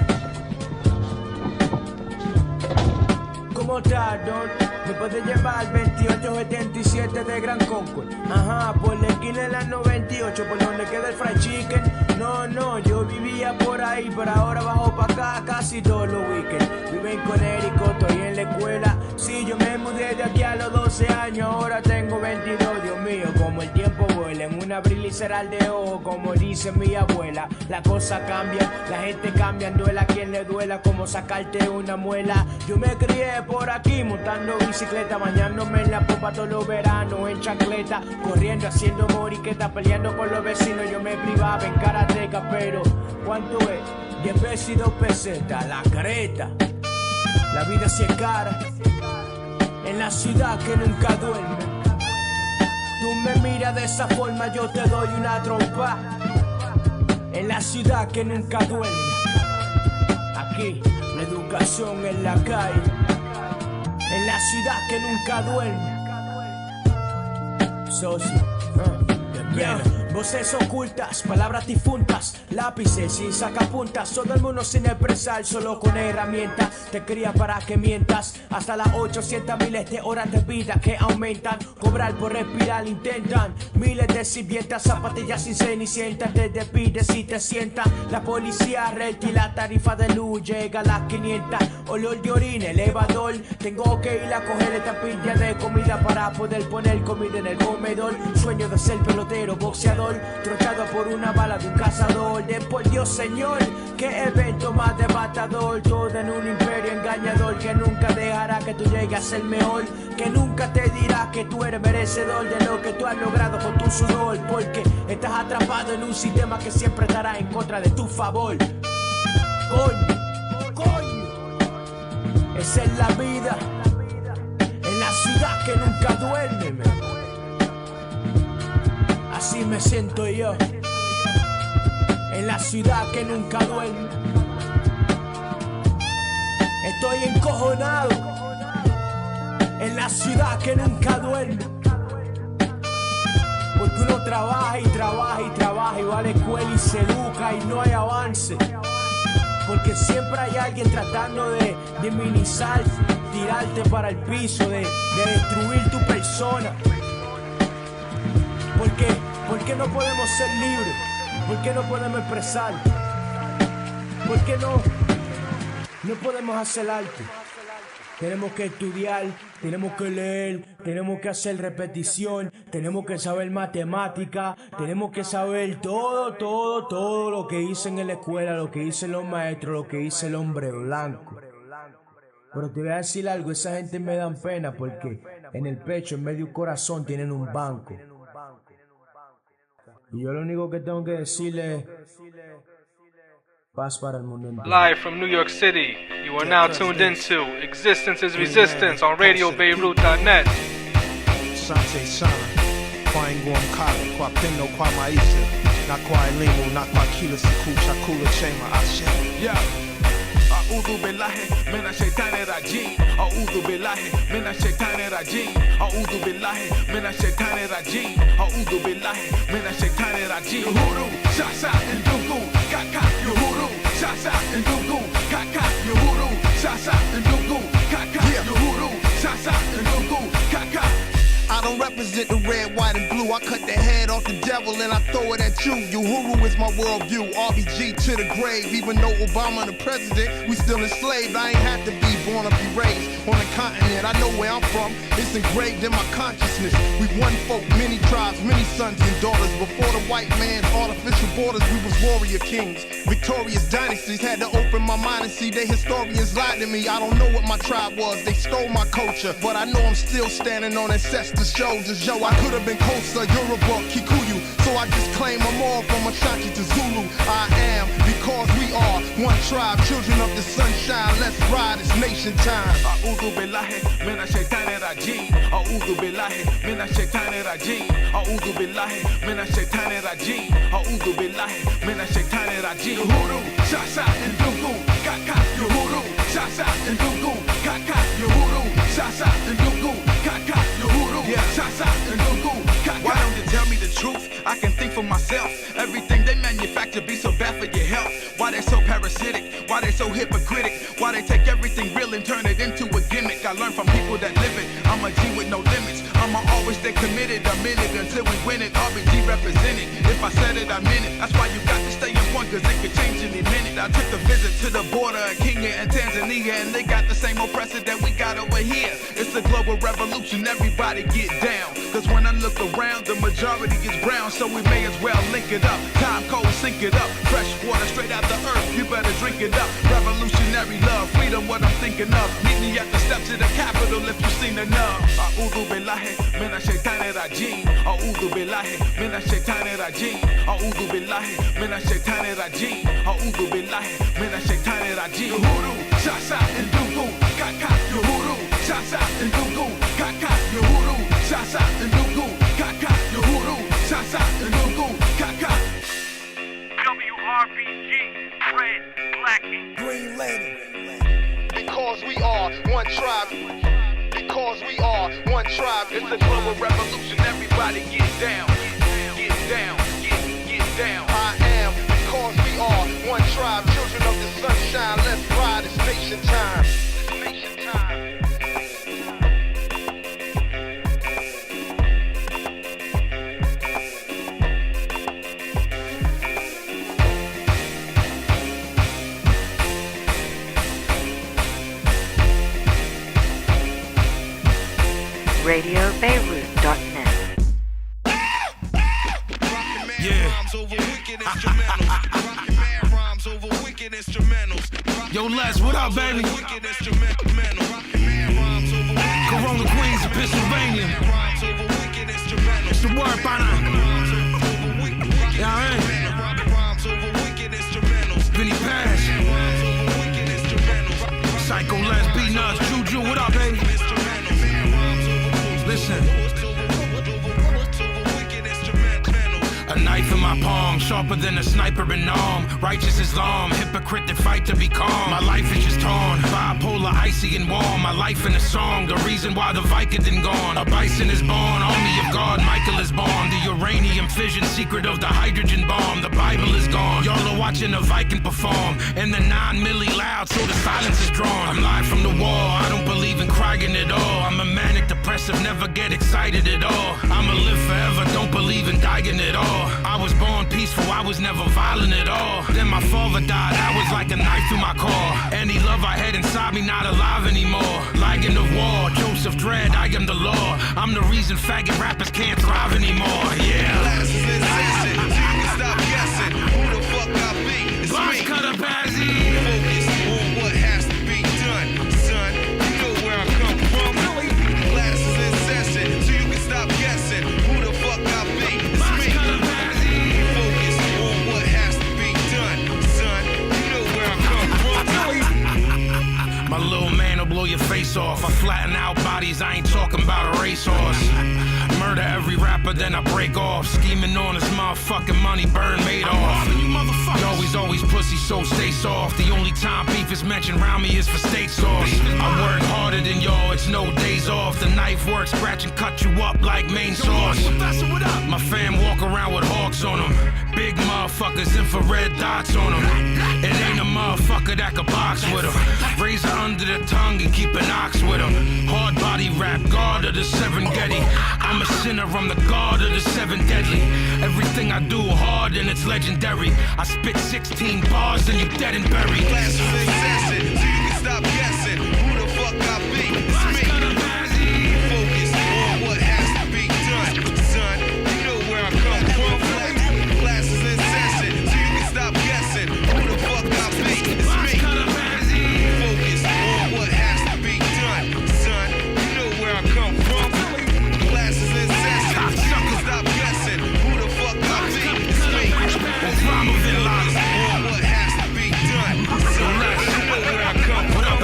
¿Cómo estás, don? Me puedes llevar 2877 de Gran Concord. Ajá, por la esquina de la 98, por donde queda el fried chicken. No, yo vivía por ahí, pero ahora bajo pa' acá casi todos los weekends. Vivo en Connecticut, estoy en la escuela. Sí, yo me mudé de aquí a los 12 años, ahora tengo 22, Dios mío, como el tiempo vuela. En un abrir y cerrar de ojo, como dice mi abuela. La cosa cambia, la gente cambia, duela a quien le duela, como sacarte una muela. Yo me crié por aquí, montando bicicleta, bañándome en la popa todos los veranos, en chancleta, corriendo, haciendo moriqueta, peleando con los vecinos. Yo me privaba en karateca, pero ¿cuánto es? 10 pesos y 2 pesetas, la careta. La vida sí es cara, en la ciudad que nunca duerme. Tú me miras de esa forma, yo te doy una trompa. En la ciudad que nunca duerme. Aquí, la educación en la calle. En la ciudad que nunca duerme. Socio, yeah. Voces ocultas, palabras difuntas, lápices sin sacapuntas, todo el mundo sin expresar, solo con herramientas. Te cría para que mientas, hasta las 800 miles de horas de vida que aumentan. Cobrar por respirar intentan, miles de sirvientas, zapatillas sin cenicienta. Te despides y te sientan, la policía retira la tarifa de luz, llega a las 500. Olor de orina, elevador, tengo que ir a coger esta pilla de comida para poder poner comida en el comedor. Sueño de ser pelotero, boxeador, trochado por una bala de un cazador. De por Dios señor, qué evento más devastador. Todo en un imperio engañador que nunca dejará que tú llegues a ser mejor, que nunca te dirá que tú eres merecedor de lo que tú has logrado con tu sudor, porque estás atrapado en un sistema que siempre estará en contra de tu favor. Coño, esa es la vida en la ciudad que nunca duerme, man. Así me siento yo, en la ciudad que nunca duerme. Estoy encojonado, en la ciudad que nunca duerme. Porque uno trabaja y trabaja y trabaja y va a la escuela y se educa y no hay avance. Porque siempre hay alguien tratando de minimizar, tirarte para el piso, de destruir tu persona. ¿Por qué no podemos ser libres? ¿Por qué no podemos expresar? ¿Por qué no podemos hacer arte? Tenemos que estudiar, tenemos que leer, tenemos que hacer repetición, tenemos que saber matemática, tenemos que saber todo lo que dicen en la escuela, lo que dicen los maestros, lo que dice el hombre blanco. Pero te voy a decir algo, esa gente me dan pena porque en el pecho, en medio del corazón, tienen un banco. Y yo lo único que tengo que decirle es paz para el mundo entero. Live from New York City, you are now tuned into Existence is Resistance on RadioBeirut.net. Sante sana, kwa nguo mkali, kwa pendo, kwa maisha, na kwa elimu, na kwa kila siku chakula chema ashe. Yeah. A'udhu billahi minash shaitani rajim. A'udhu billahi minash shaitani rajim. A'udhu billahi minash shaitani rajim. A'udhu billahi minash shaitani rajim. Yuhuru, shasa and dugu, kaka. Yuhuru, shasa and dugu, kaka. Yuhuru, shasa and dugu, kaka. Yuhuru, shasa and dugu, kaka. I don't represent the red, white, and blue. I cut the head off the devil and I throw it at you. Uhuru is my worldview. RBG to the grave. Even though Obama the president, we still enslaved. I ain't have to be born or be raised on the continent. I know where I'm from. It's engraved in my consciousness. We one folk, many tribes, many sons and daughters. Before the white man's artificial borders, we was warrior kings. Victorious dynasties had to open my mind and see they historians lied to me. I don't know what my tribe was. They stole my culture, but I know I'm still standing on ancestors' shoulders. Yo, I could have been Kosa, Yoruba, Kikuyu, so I just claim I'm all from Ashanti to Zulu. I am because we are one tribe, children of the sunshine. Let's ride, it's nation time. A'udhu billahi minash shaitani rajim. A'udhu billahi minash shaitani rajim. A'udhu billahi minash shaitani rajim. A'udhu billahi minash shaitani rajim. Yuhuru, shasa and dugu, kaka. Yuhuru, shasa and dugu, kaka. Yuhuru, shasa and dugu, kaka. Yuhuru, shasa and dugu, kaka. Why don't you tell me the truth? I can think for myself. Everything they manufacture be so bad for your health. Why they so parasitic? Why they so hypocritic? Why they take everything real and turn it into a gimmick? I learned from people that live it. I'm a G with no limits. I'ma always stay committed, a minute until we win it. RBG represented. If I said it, I meant it. That's why you got to stay in point, cause it could change any minute. I took a visit to the border of Kenya and Tanzania, and they got the same oppressor that we got over here. It's a global revolution, everybody get down. Cause when I look around, the majority is brown, so we may as well link it up. Time cold, sink it up. Fresh water straight out the earth, you better drink it up. Revolutionary love, freedom, what I'm thinking of. Meet me at the steps of the Capitol if you've seen enough. A'udhu billahi minash shaitani rajim. A'udhu billahi minash shaitani rajim. A'udhu billahi minash shaitani rajim. A'udhu billahi minash shaitani rajim. Yuhuru, shasa and dugu, kaka. Yuhuru, shasa and dugu, kaka. Yuhuru, shasa and dugu, kaka. Yuhuru, shasa and dugu, kaka. Cause we are one tribe, it's the global revolution. Everybody get down, get down, get down. I am, because we are one tribe, children of the sunshine. Let's ride, it's nation time. Nation time. RadioBeirut.net. Yo, Les, what up, baby? Corona Queens of Pennsylvania. It's the word by now. Yeah, I ain't. Vinny Pass. Psycho Les, B-Nuts, Juju, what up, baby? Listen. A knife in my palm, sharper than a sniper in arm. Righteous Islam, hypocrite that fight to be calm. My life is just torn, bipolar, icy and warm. My life in a song, the reason why the Vicodin gone. A bison is born, army of God, Michael is born. The uranium fission, secret of the hydrogen bomb. The Bible is gone, y'all are watching a Viking perform. And the 9 milli loud, so the silence is drawn. I'm live from the wall, I don't believe in crying at all. I'm a manic depressive, never get excited at all. I'ma live forever, don't believe in dying at all. I was born peaceful, I was never violent at all. Then my father died, I was like a knife through my core. Any love I had inside me, not alive anymore. Lion of war, Joseph Dredd, I am the law. I'm the reason faggot rappers can't thrive anymore, yeah. Glasses and sensing, so you can stop guessing who the fuck I be. It's me. Focus on what has to be done, son. You know where I come from. Glasses and sensing, so you can stop guessing who the fuck I be. It's me. Focus on what has to be done, son. You know where I come from. My little man will blow your face off. I flatten out bodies, I ain't talking about a racehorse. Murder every rapper, then I break off. Scheming on this motherfucking money, burn made off. Always pussy, so stay soft. The only time beef is mentioned around me is for steak sauce. I work harder than y'all, it's no days off. The knife works, scratch and cut you up like main sauce. My fam walk around with hawks on them. Big motherfuckers, infrared dots on them. It ain't a motherfucker that could box with them. Razor under the tongue and keep an ox with them. Hard body rap, guard of the seven Getty. I'm a sinner, I'm the god of the seven deadly. Everything I do hard and it's legendary. I spit 16 bars and you dead and buried. Glasses and sensing, so you can stop guessing who the fuck I be. It's me. Focus on what has to be done, son. You know where I come from. Glasses and sensing, so you can stop guessing who the fuck I be. It's me. Focus on what has to be done, son. You know where I come from. Glasses and sensing, so you can stop guessing who the fuck I be. It's me. Focus on what has to be done, son. You know where I come from.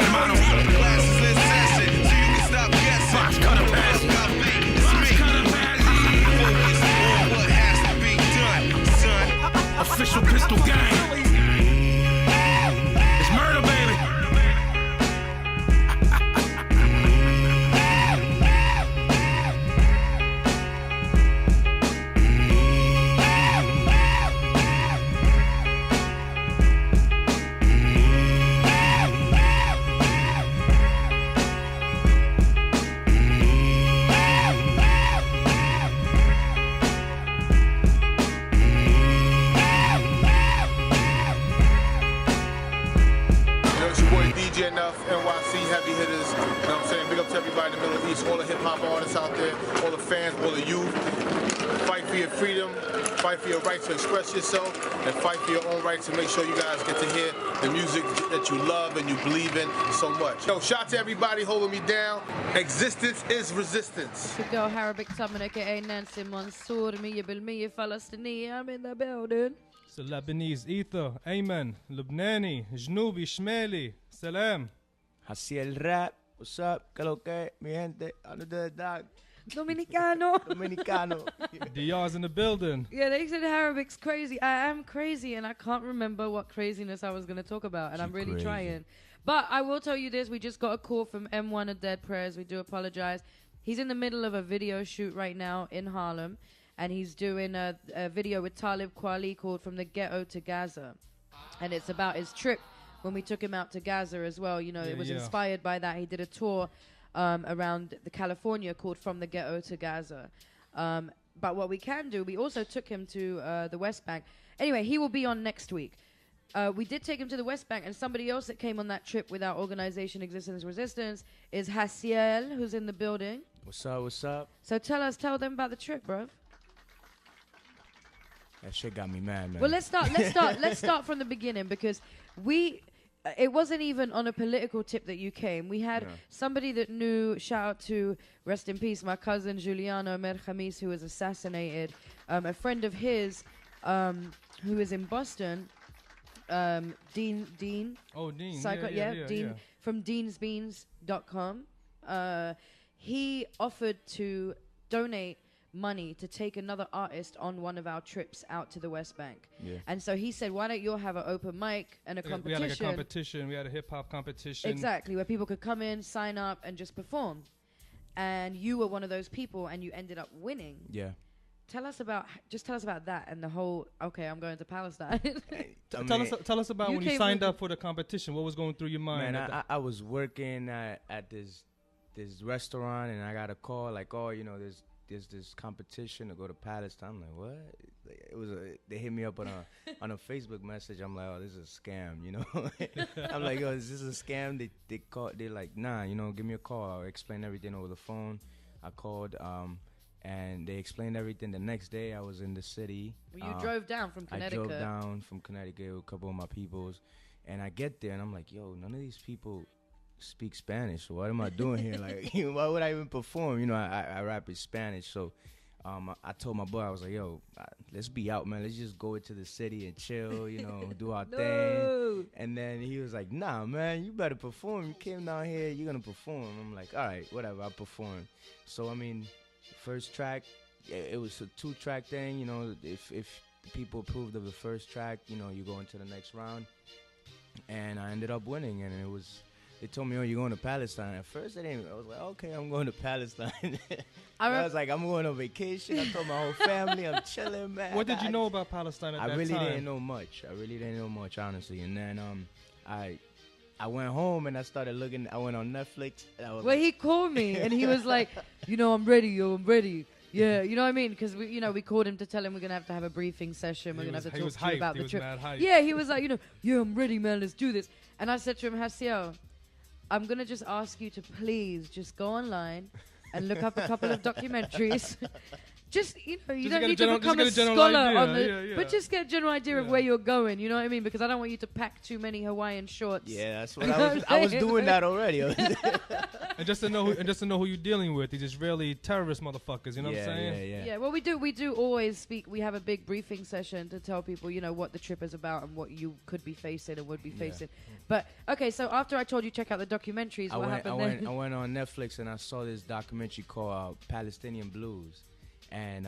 Glasses and sensing, so you can stop guessing who the fuck I be. It's me. Focus on what has to be done, son. Official pistol gang. It's murder, baby. NYC heavy hitters, you know what I'm saying? Big up to everybody in the Middle East, all the hip-hop artists out there, all the fans, all the youth. Fight for your freedom, fight for your right to express yourself, and fight for your own right to make sure you guys get to hear the music that you love and you believe in so much. Yo, shout out to everybody holding me down. Existence is resistance. To go Arabic Tubman, aka Nancy Mansour, Mia Bilmiya Palestinian, I'm in the building. It's the Lebanese ether. Amen. Lubnani, Jnubi, Shmeli. Salam. Así el rap. What's up? ¿Qué lo que? Mi gente. Under the dog. Dominicano. Dominicano. DR's in the building. Yeah, they said Arabic's crazy. I am crazy, and I can't remember what craziness I was going to talk about, and I'm really trying. But I will tell you this: we just got a call from M1 of Dead Prayers. We do apologize. He's in the middle of a video shoot right now in Harlem, and he's doing a video with Talib Kweli called "From the Ghetto to Gaza," and it's about his trip when we took him out to Gaza as well. You know, it was inspired by that. He did a tour around the California called "From the Ghetto to Gaza." But what we can do, we also took him to the West Bank. Anyway, he will be on next week. We did take him to the West Bank, and somebody else that came on that trip with our organization, Existence Resistance, is Hasiel, who's in the building. What's up? What's up? So tell them about the trip, bro. That shit got me mad, man. Well, let's start from the beginning, because it wasn't even on a political tip that you came. We had somebody that knew, shout out to, rest in peace, my cousin Juliano Merchamis, who was assassinated. A friend of his who is in Boston, Dean. Oh, Dean. Dean from deansbeans.com. He offered to donate money to take another artist on one of our trips out to the West Bank. Yeah. And so he said, why don't you all have an open mic and a competition? We had like a competition. We had a hip-hop competition. Exactly, where people could come in, sign up, and just perform. And you were one of those people, and you ended up winning. Yeah. Tell us about that and the whole, okay, I'm going to Palestine. Tell us about when you signed up for the competition. What was going through your mind? Man, I was working at this restaurant, and I got a call like, oh, you know, there's this competition to go to Palestine. I'm like, what? They hit me up on a Facebook message. I'm like, oh, this is a scam, you know. I'm like, oh, is this a scam? They're like, nah, you know, give me a call. I'll explain everything over the phone. I called, and they explained everything. The next day, I was in the city. Well, you drove down from Connecticut. I drove down from Connecticut with a couple of my peoples, and I get there, and I'm like, yo, none of these people speak Spanish. So what am I doing here? Like, why would I even perform? You know, I rap in Spanish. So I told my boy, I was like, yo, let's be out, man. Let's just go into the city and chill, you know, do our thing. And then he was like, nah, man, you better perform. You came down here, you're going to perform. I'm like, all right, whatever, I'll perform. So, I mean, first track, it was a 2-track thing. You know, if people approved of the first track, you know, you go into the next round. And I ended up winning, and they told me, oh, you're going to Palestine. At first, I was like, okay, I'm going to Palestine. I was like, I'm going on vacation. I told my whole family, I'm chilling, man. What did you know about Palestine at that time? I really didn't know much, honestly. And then I went home, and I started looking. I went on Netflix. He called me, and he was like, you know, I'm ready, I'm ready. Yeah, you know what I mean? Because we called him to tell him we're gonna have a briefing session. We're gonna have to talk to you about the trip. Yeah, he was like, yeah, I'm ready, man. Let's do this. And I said to him, Hasiel, I'm going to just ask you to please just go online and look up a couple of documentaries. Just, you don't need to become a scholar on but just get a general idea of where you're going, you know what I mean? Because I don't want you to pack too many Hawaiian shorts. Yeah, that's what I was doing that already. And just to know who you're dealing with, these Israeli terrorist motherfuckers, you know what I'm saying? Yeah, well, we do always speak. We have a big briefing session to tell people, you know, what the trip is about and what you could be facing and would be facing. But, okay, so after I told you check out the documentaries, what happened then? I went on Netflix and I saw this documentary called Palestinian Blues. And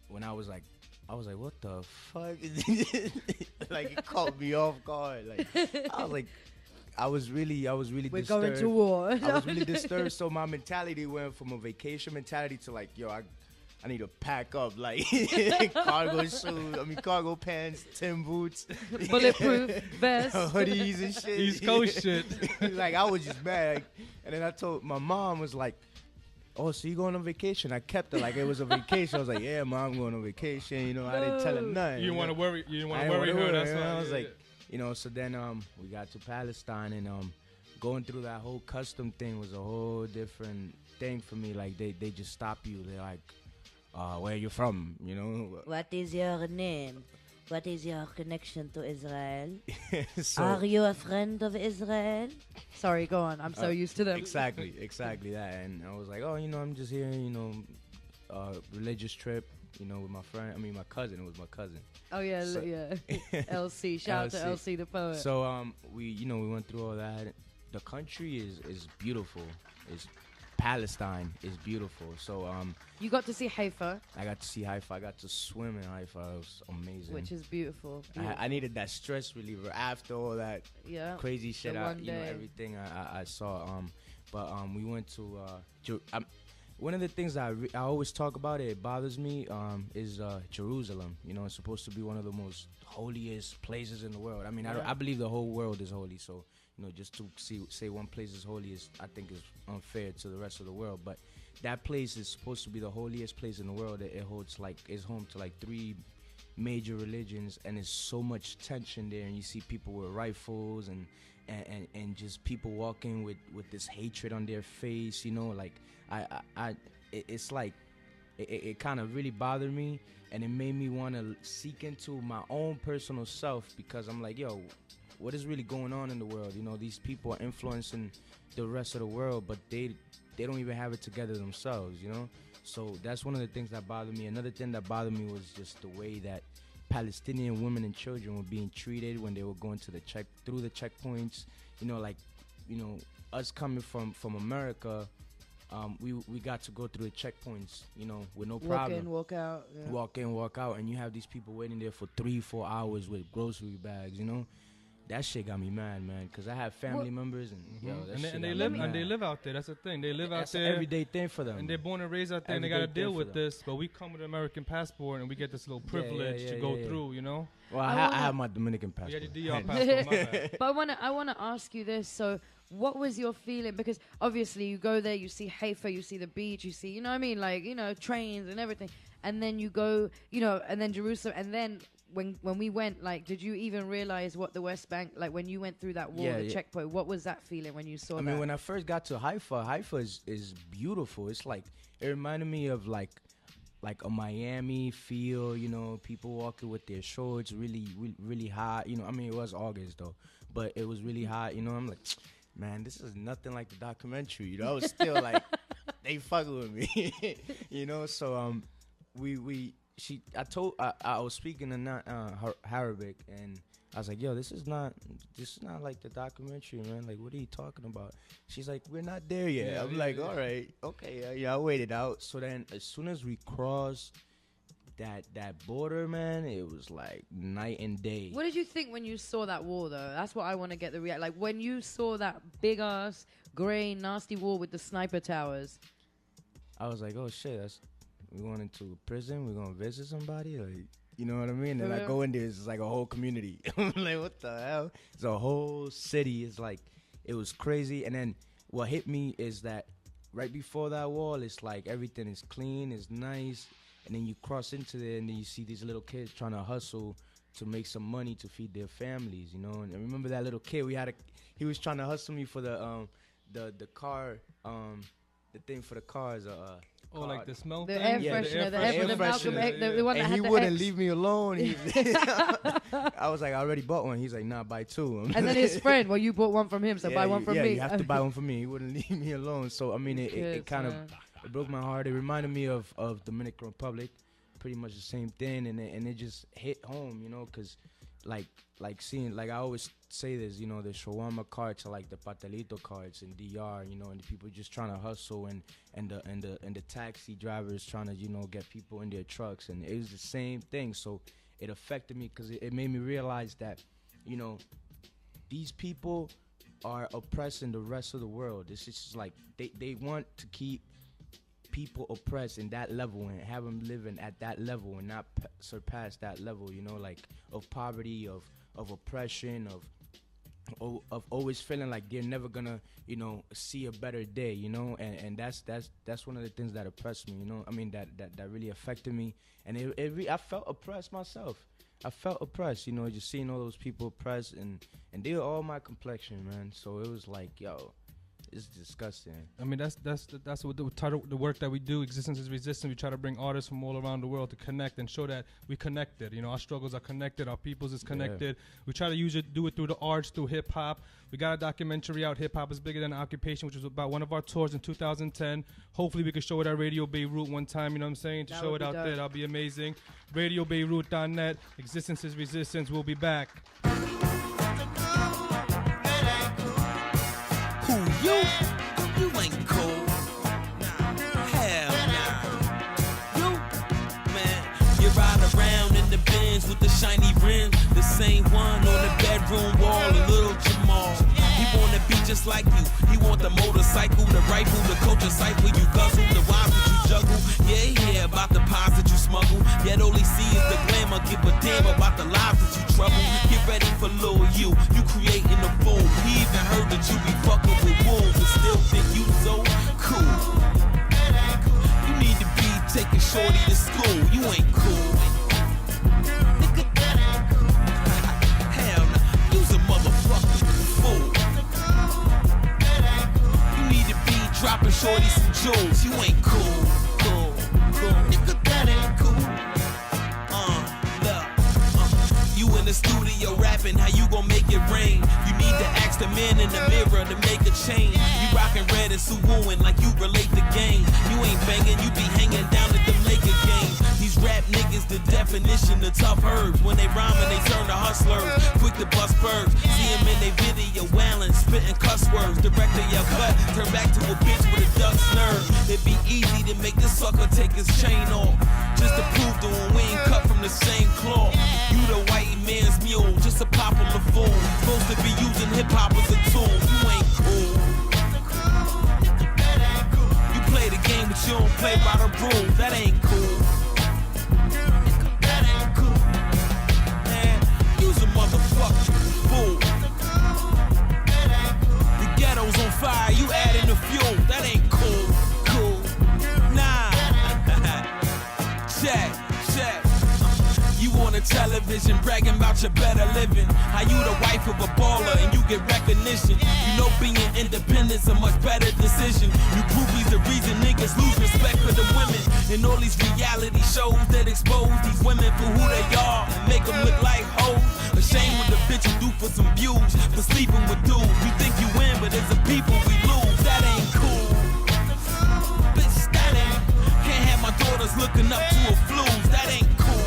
when I was like, what the fuck? Like, it caught me off guard. Like, I was really We're disturbed. Going to war. I was really disturbed. So my mentality went from a vacation mentality to like, yo, I need to pack up, like, cargo pants, Tim boots, bulletproof vest, hoodies and shit. East Coast shit. Like, I was just mad. And then I told my mom, was like, oh, so you going on vacation? I kept it like it was a vacation. I was like, yeah, Mom, I'm going on vacation. You know, I didn't tell her nothing. You didn't want to worry. You didn't want to worry her. That's why. I was like, you know. So then we got to Palestine, and going through that whole custom thing was a whole different thing for me. Like they just stop you. They're like, where are you from? You know. What is your name? What is your connection to Israel? Are you a friend of Israel? Sorry, go on. I'm so used to them. Exactly that. And I was like, oh, you know, I'm just here, you know, religious trip, you know, with my friend. I mean, my cousin. It was my cousin. Oh yeah, so yeah. LC. Shout out to LC the poet. So we went through all that. The country is beautiful. It's Palestine is beautiful. So You got to see Haifa, I got to see Haifa. I got to swim in Haifa. It was amazing. which is beautiful. I needed that stress reliever after all that Yeah, crazy shit. the one You know, day. everything I saw. But we went to one of the things that I always talk about, it bothers me, is Jerusalem. You know, it's supposed to be one of the most holiest places in the world. I mean, Yeah. I believe the whole world is holy. So, you know, just to say one place is holy I think is unfair to the rest of the world. But that place is supposed to be the holiest place in the world. It holds is home to like 3 major religions, and there's so much tension there. And you see people with rifles and just people walking with this hatred on their face. You know, like it's like it kind of really bothered me, and it made me want to seek into my own personal self, because I'm like, yo, what is really going on in the world? You know, these people are influencing the rest of the world, but they don't even have it together themselves, you know? So that's one of the things that bothered me. Another thing that bothered me was just the way that Palestinian women and children were being treated when they were going to through the checkpoints. You know, like, you know, us coming from America, we got to go through the checkpoints, you know, with no problem. Walk in, walk out. Yeah. Walk in, walk out, and you have these people waiting there for 3-4 hours with grocery bags, you know? That shit got me mad, man, because I have family members and they live out there. That's the thing. They live That's out there. an everyday thing for them. And they're born and raised out there, and they got to deal with this. But we come with an American passport, and we get this little privilege to go through, you know? Well, I have my Dominican passport. Yeah, the DR passport, my bad. But I wanna ask you this. So, what was your feeling? Because obviously you go there, you see Haifa, you see the beach, you see, you know what I mean, like, you know, trains and everything, and then you go, you know, and then Jerusalem, and then when we went, like, did you even realize what the West Bank, like, when you went through that wall, the checkpoint, what was that feeling when you saw that? I mean, when I first got to Haifa is beautiful. It's like, it reminded me of like a Miami feel, you know, people walking with their shorts, really, really, really hot. You know, I mean, it was August though, but it was really hot. You know, I'm like, man, this is nothing like the documentary. You know, I was still like, they fucking with me. You know, so I was speaking in Arabic, and I was like, yo, this is not like the documentary, man. Like, what are you talking about? She's like, we're not there yet. I'm like, all right, okay, yeah, I waited out. So then as soon as we crossed that border, man, it was like night and day. What did you think when you saw that wall, though? That's what I want to get the react. Like, when you saw that big-ass, gray, nasty wall with the sniper towers. I was like, oh, shit, we going into a prison? We're going to visit somebody? Like, you know what I mean? And I go in there, it's like a whole community. I'm like, what the hell? It's a whole city. It's like, it was crazy. And then what hit me is that right before that wall, it's like everything is clean, it's nice. And then you cross into there, and then you see these little kids trying to hustle to make some money to feed their families, you know. And I remember that little kid. He was trying to hustle me for the car, the thing for the cars. Like the smell the thing? Air freshener, the Malcolm X, the one that and had he the wouldn't X. leave me alone. I was like, I already bought one. He's like, nah, buy 2. And then his friend, well, you bought one from him, so buy one from me. You have to buy one from me. He wouldn't leave me alone. So I mean, it kind of broke my heart. It reminded me of Dominican Republic, pretty much the same thing, and it just hit home, you know, because like seeing, like I always say this, you know, the shawarma carts are like the patelito carts in DR, you know, and the people just trying to hustle, and the taxi drivers trying to, you know, get people in their trucks, and it was the same thing. So it affected me because it made me realize that, you know, these people are oppressing the rest of the world. It's just like they want to keep people oppressed in that level and have them living at that level and not surpass that level, you know, like of poverty, of oppression, of always feeling like they're never gonna, you know, see a better day, you know, and that's one of the things that oppressed me, you know. I mean, that really affected me, and I felt oppressed myself. I felt oppressed, you know, just seeing all those people oppressed, and they were all my complexion, man. So it was like, yo, it's disgusting. I mean, that's what the work that we do. Existence is Resistance. We try to bring artists from all around the world to connect and show that we connected. You know, our struggles are connected. Our peoples is connected. Yeah. We try to do it through the arts, through hip hop. We got a documentary out, Hip Hop is Bigger Than Occupation, which was about one of our tours in 2010. Hopefully we can show it at Radio Beirut one time, you know what I'm saying? To show it out there, that'll be amazing. RadioBeirut.net. Existence is Resistance. We'll be back. You ain't cool. room wall, a little Jamal. He wanna be just like you. He want the motorcycle, the rifle, the culture cycle. You guzzle, the wives that you juggle. Yeah, about the pies that you smuggle. Yet all he see is the glamour. Give a damn about the lives that you trouble. Get ready for Lil you. You creating a fool. He even heard that you be fucking with wolves and still think you so cool. You need to be taking shorty to school. You ain't cool. Hell no, you's a motherfucking fool. You need to be dropping shorty some jewels. You ain't cool. Nigga, that ain't cool. You in the studio rapping, how you gon' make it rain? You need to ask the man in the mirror to make a change. You rockin' red and suwooing like you relate the game. You ain't banging, you be hanging down at them Laker games. These rap niggas, the definition of tough herbs. When they rhyming, they turn to hustlers, quick to bust birds. See them in they video, wailing, spitting cuss words. Director yell cut, turn back to a bitch with a duck's nerve. It'd be easy to make this sucker take his chain off, just to prove to him we ain't cut from the same cloth. You the white man's mule, just a popular fool. Supposed to be using hip-hop as a tool. You ain't cool. You play the game, but you don't play by the rules. That ain't cool. That ain't cool. Man, you's a motherfucking fool. The ghetto's on fire, you adding the fuel. That ain't cool. Nah. Check. You on the television bragging about your better living. How you the wife of a baller and you get recognition. You know being independent's a much better decision. You groupies the reason niggas lose respect for the women. And all these reality shows that expose these women for who they are and make them look like hoes. Ashamed what the bitch you do for some views, for sleeping with dudes. You think you win, but as a people we lose. That ain't cool. Bitch, that ain't. Can't have my daughters looking up to a flues. That ain't cool.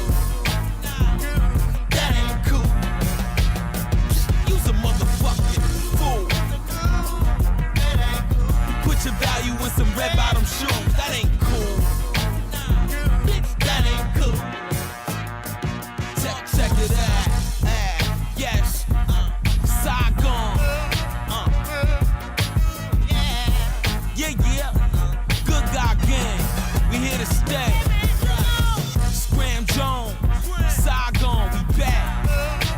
Your value in some red bottom shoes. That ain't cool. Bitch, that ain't cool. Check it out. Yes. Saigon. Yeah. Good God gang. We here to stay. Scram Jones. Saigon. We back.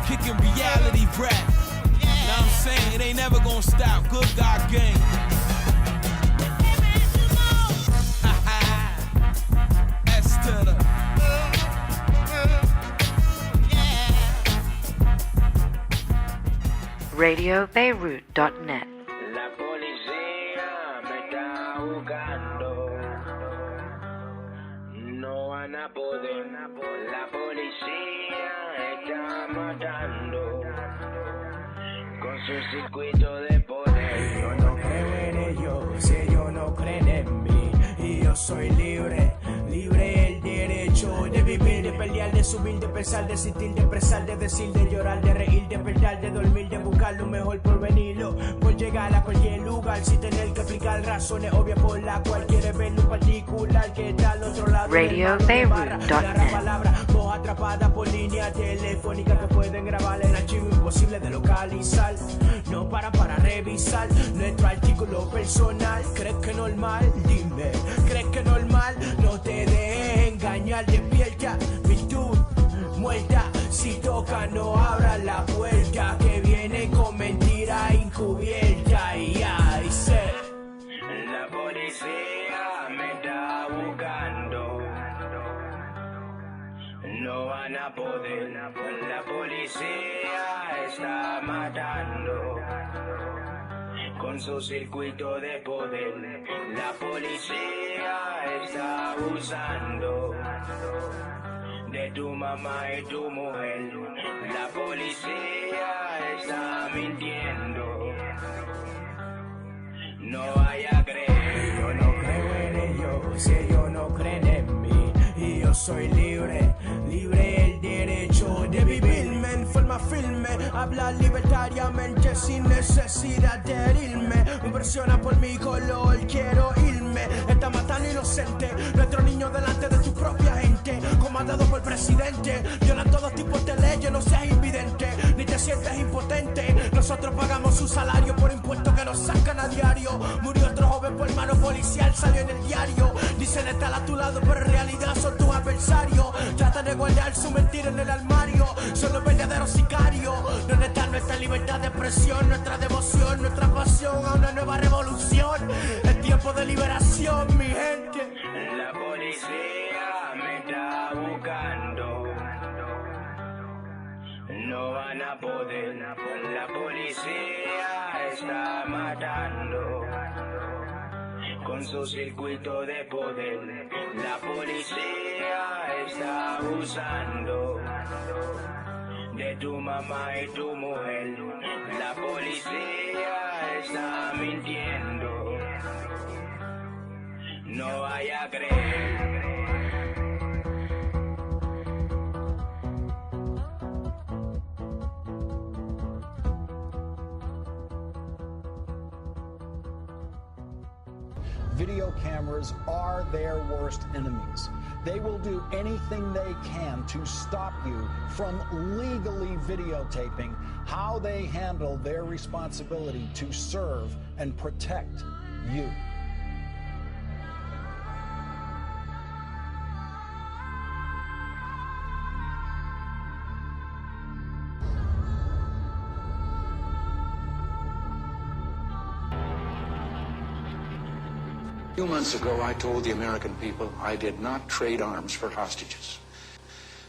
Kicking reality rap. Know what I'm saying? It ain't never gonna stop. Good God gang. RadioBeirut.net. La policía me está buscando. No van a poder. La policía está matando con su circuito de poder. Yo no creo en ellos, si ellos no creen en mí. Y yo soy libre el derecho de vivir, de pelear, de subir, de pensar, de sentir, de expresar, de decir, de llorar, de reír, de despertar, de dormir, de buscar lo mejor por venirlo, por llegar a cualquier lugar sin tener que explicar razones obvias por las cuales quieres ver un particular que está al otro lado. RadioBeirut.net. Palabra, voz atrapada por línea telefónica que pueden grabar el archivo imposible de localizar. No para revisar nuestro artículo personal. ¿Crees que normal? Dime, ¿crees que normal? No te dejes engañar, despierta, virtud muerta. Si toca no abra la puerta, que viene con mentira encubierta. Y ahí se. La policía me está buscando. No van a poder. La policía está matando con su circuito de poder. La policía está abusando de tu mamá y tu mujer. La policía está mintiendo. No vaya a creer. Yo no creo en ellos, si ellos no creen en mí. Y yo soy libre el derecho de vivirme en forma firme, hablar libertariamente sin necesidad de herirme. Impresiona por mi color, quiero irme. Está matando inocente, nuestro niño delante de tu propia gente, comandado por el presidente. Viola todos tipos de leyes, no seas invidente, ni te sientes impotente. nosotros pagamos su salario por impuestos que nos sacan a diario. Murió otro joven por mano policial, salió en el diario. Dicen estar a tu lado, pero en realidad son tus adversarios. Tratan de guardar su mentira en el armario. Son los verdaderos sicarios. ¿Dónde está nuestra libertad de expresión, nuestra devoción, nuestra pasión a una nueva revolución? Es tiempo de liberación, mi gente. La policía me está buscando. No van a poder. La policía está matando. Con su circuito de poder. La policía está abusando de tu mamá y tu mujer. La policía está mintiendo. No vaya a creer. Video cameras are their worst enemies. They will do anything they can to stop you from legally videotaping how they handle their responsibility to serve and protect you. A few months ago, I told the American people I did not trade arms for hostages.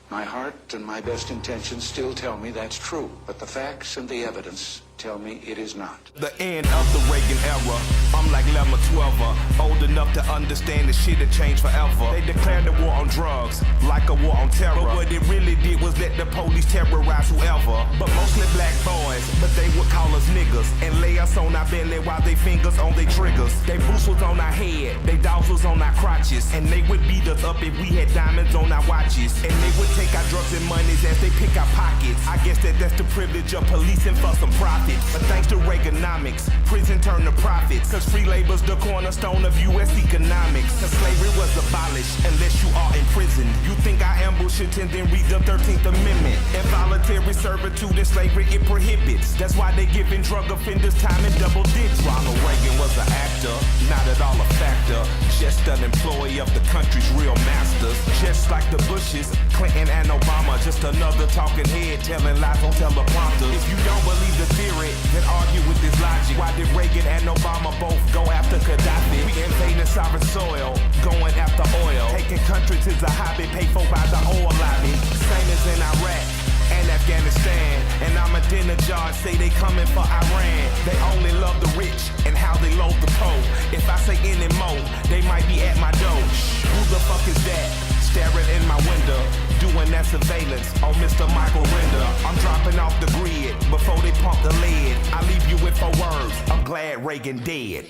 My heart and my best intentions still tell me that's true, but the facts and the evidence tell me it is not. The end of the Reagan era. I'm like Lemma 12, old enough to understand the shit had changed forever. They declared the war on drugs, like a war on terror. But what it really did was let the police terrorize whoever. But mostly black boys, but they would call us niggas and lay us on our belly while they fingers on their triggers. They boots was on our head, they dogs was on our crotches, and they would beat us up if we had diamonds on our watches. And they would take our drugs and monies as they pick our pockets. I guess that's the privilege of policing for some profit. But thanks to Reaganomics, prison turned to profits. Cause free labor's the cornerstone of U.S. economics. Cause slavery was abolished unless you are imprisoned. You think I ambush it and then read the 13th Amendment. Involuntary servitude and slavery it prohibits. That's why they giving drug offenders time in double digits. Ronald Reagan was an actor, not at all a factor. Just an employee of the country's real masters. Just like the Bushes, Clinton and Obama. Just another talking head telling lies on teleprompters. If you don't believe the theory, then argue with this logic. Why did Reagan and Obama both go after Gaddafi? We invading sovereign soil, going after oil. Taking countries is a hobby paid for by the oil lobby. Same as in Iraq and Afghanistan. And Ahmadinejad say they coming for Iran. They only love the rich and how they load the poor. If I say any more, they might be at my door. Who the fuck is that? Staring in my window, doing that surveillance on Mr. Michael Render. I'm dropping off the grid before they pump the lead. I leave you with 4 words, I'm glad Reagan dead.